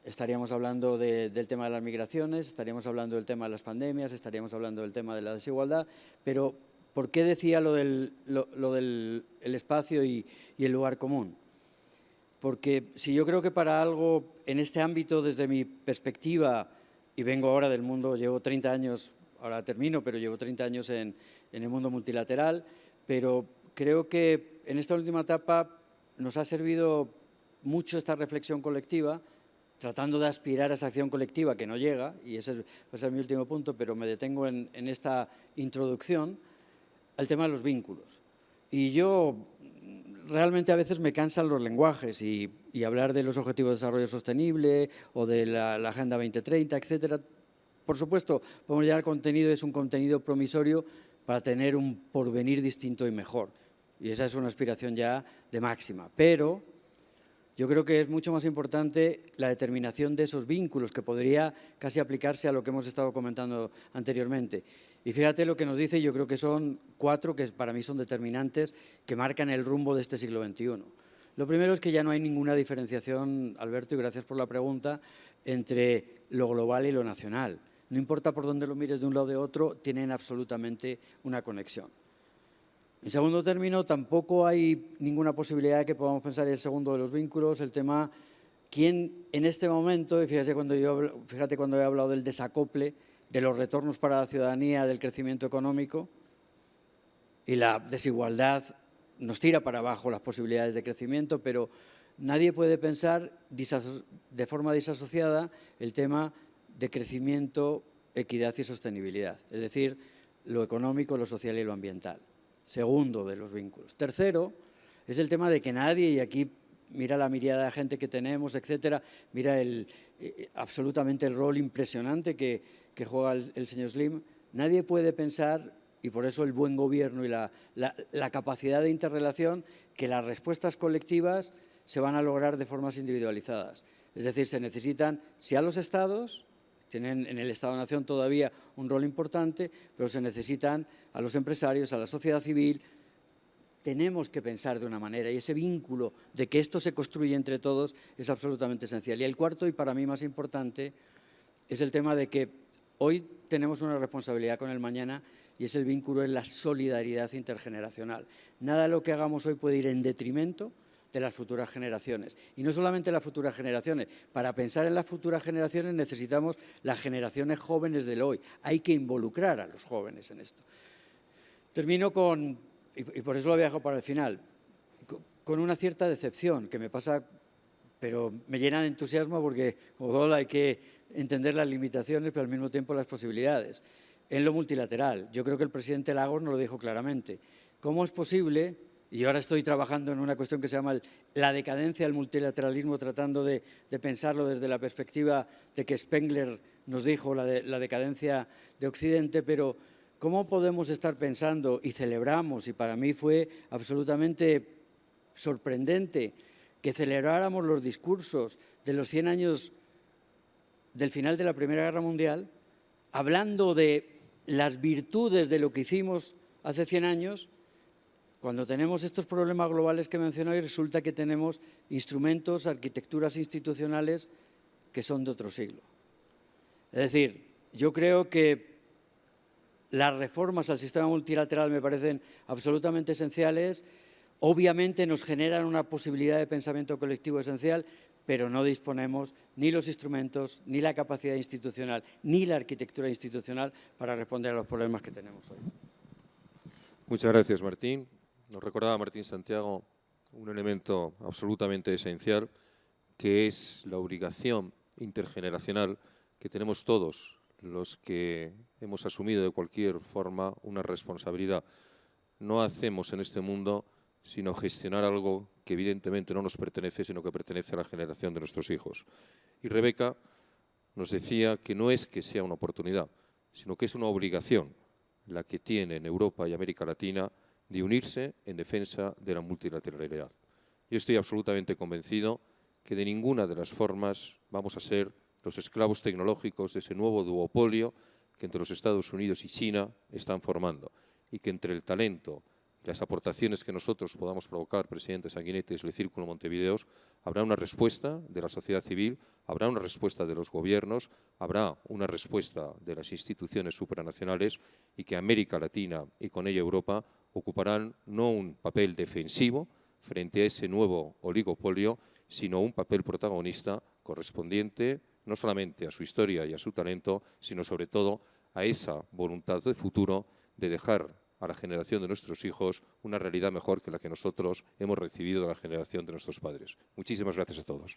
estaríamos hablando del tema de las migraciones, estaríamos hablando del tema de las pandemias, estaríamos hablando del tema de la desigualdad, pero ¿por qué decía lo del espacio y el lugar común? Porque si yo creo que para algo en este ámbito, desde mi perspectiva, y vengo ahora del mundo, llevo 30 años, ahora termino, pero llevo 30 años en el mundo multilateral, pero creo que en esta última etapa nos ha servido mucho esta reflexión colectiva, tratando de aspirar a esa acción colectiva que no llega, y ese va a ser mi último punto, pero me detengo en esta introducción, al tema de los vínculos. Y yo realmente a veces me cansan los lenguajes y hablar de los Objetivos de Desarrollo Sostenible o de la Agenda 2030, etcétera. Por supuesto, podemos llegar al contenido, es un contenido promisorio para tener un porvenir distinto y mejor. Y esa es una aspiración ya de máxima. Pero yo creo que es mucho más importante la determinación de esos vínculos, que podría casi aplicarse a lo que hemos estado comentando anteriormente. Y fíjate lo que nos dice, yo creo que son 4 que para mí son determinantes, que marcan el rumbo de este siglo XXI. Lo primero es que ya no hay ninguna diferenciación, Alberto, y gracias por la pregunta, entre lo global y lo nacional. No importa por dónde lo mires de un lado o de otro, tienen absolutamente una conexión. En segundo término, tampoco hay ninguna posibilidad de que podamos pensar en el segundo de los vínculos, el tema, quién en este momento, y fíjate cuando he hablado del desacople, de los retornos para la ciudadanía, del crecimiento económico, y la desigualdad nos tira para abajo las posibilidades de crecimiento, pero nadie puede pensar de forma disasociada el tema de crecimiento, equidad y sostenibilidad, es decir, lo económico, lo social y lo ambiental. Segundo de los vínculos. Tercero, es el tema de que nadie, y aquí mira la mirada de gente que tenemos, etcétera, mira absolutamente el rol impresionante que juega el señor Slim, nadie puede pensar, y por eso el buen gobierno y la capacidad de interrelación, que las respuestas colectivas se van a lograr de formas individualizadas. Es decir, se necesitan, sí a los Estados, tienen en el Estado-Nación todavía un rol importante, pero se necesitan a los empresarios, a la sociedad civil. Tenemos que pensar de una manera y ese vínculo de que esto se construye entre todos es absolutamente esencial. Y el cuarto, y para mí más importante, es el tema de que hoy tenemos una responsabilidad con el mañana y es el vínculo en la solidaridad intergeneracional. Nada de lo que hagamos hoy puede ir en detrimento de las futuras generaciones. Y no solamente las futuras generaciones. Para pensar en las futuras generaciones necesitamos las generaciones jóvenes del hoy. Hay que involucrar a los jóvenes en esto. Termino con, y por eso lo dejo para el final, con una cierta decepción que me pasa, pero me llena de entusiasmo porque, como todo, hay que entender las limitaciones, pero al mismo tiempo las posibilidades. En lo multilateral, yo creo que el presidente Lagos nos lo dijo claramente. ¿Cómo es posible? Y ahora estoy trabajando en una cuestión que se llama la decadencia del multilateralismo, tratando de pensarlo desde la perspectiva de que Spengler nos dijo la decadencia de Occidente, pero ¿cómo podemos estar pensando, y celebramos, y para mí fue absolutamente sorprendente, que celebráramos los discursos de los 100 años del final de la Primera Guerra Mundial, hablando de las virtudes de lo que hicimos hace 100 años, cuando tenemos estos problemas globales que mencioné, resulta que tenemos instrumentos, arquitecturas institucionales que son de otro siglo. Es decir, yo creo que las reformas al sistema multilateral me parecen absolutamente esenciales. Obviamente nos generan una posibilidad de pensamiento colectivo esencial, pero no disponemos ni los instrumentos, ni la capacidad institucional, ni la arquitectura institucional para responder a los problemas que tenemos hoy. Muchas gracias, Martín. Nos recordaba Martín Santiago un elemento absolutamente esencial, que es la obligación intergeneracional que tenemos todos los que hemos asumido de cualquier forma una responsabilidad. No hacemos en este mundo sino gestionar algo que evidentemente no nos pertenece, sino que pertenece a la generación de nuestros hijos. Y Rebeca nos decía que no es que sea una oportunidad, sino que es una obligación la que tienen Europa y América Latina de unirse en defensa de la multilateralidad. Yo estoy absolutamente convencido que de ninguna de las formas vamos a ser los esclavos tecnológicos de ese nuevo duopolio que entre los Estados Unidos y China están formando, y que entre el talento y las aportaciones que nosotros podamos provocar, presidente Sanguinetti, desde el Círculo Montevideo, habrá una respuesta de la sociedad civil, habrá una respuesta de los gobiernos, habrá una respuesta de las instituciones supranacionales, y que América Latina y con ella Europa ocuparán no un papel defensivo frente a ese nuevo oligopolio, sino un papel protagonista correspondiente no solamente a su historia y a su talento, sino sobre todo a esa voluntad de futuro de dejar a la generación de nuestros hijos una realidad mejor que la que nosotros hemos recibido de la generación de nuestros padres. Muchísimas gracias a todos.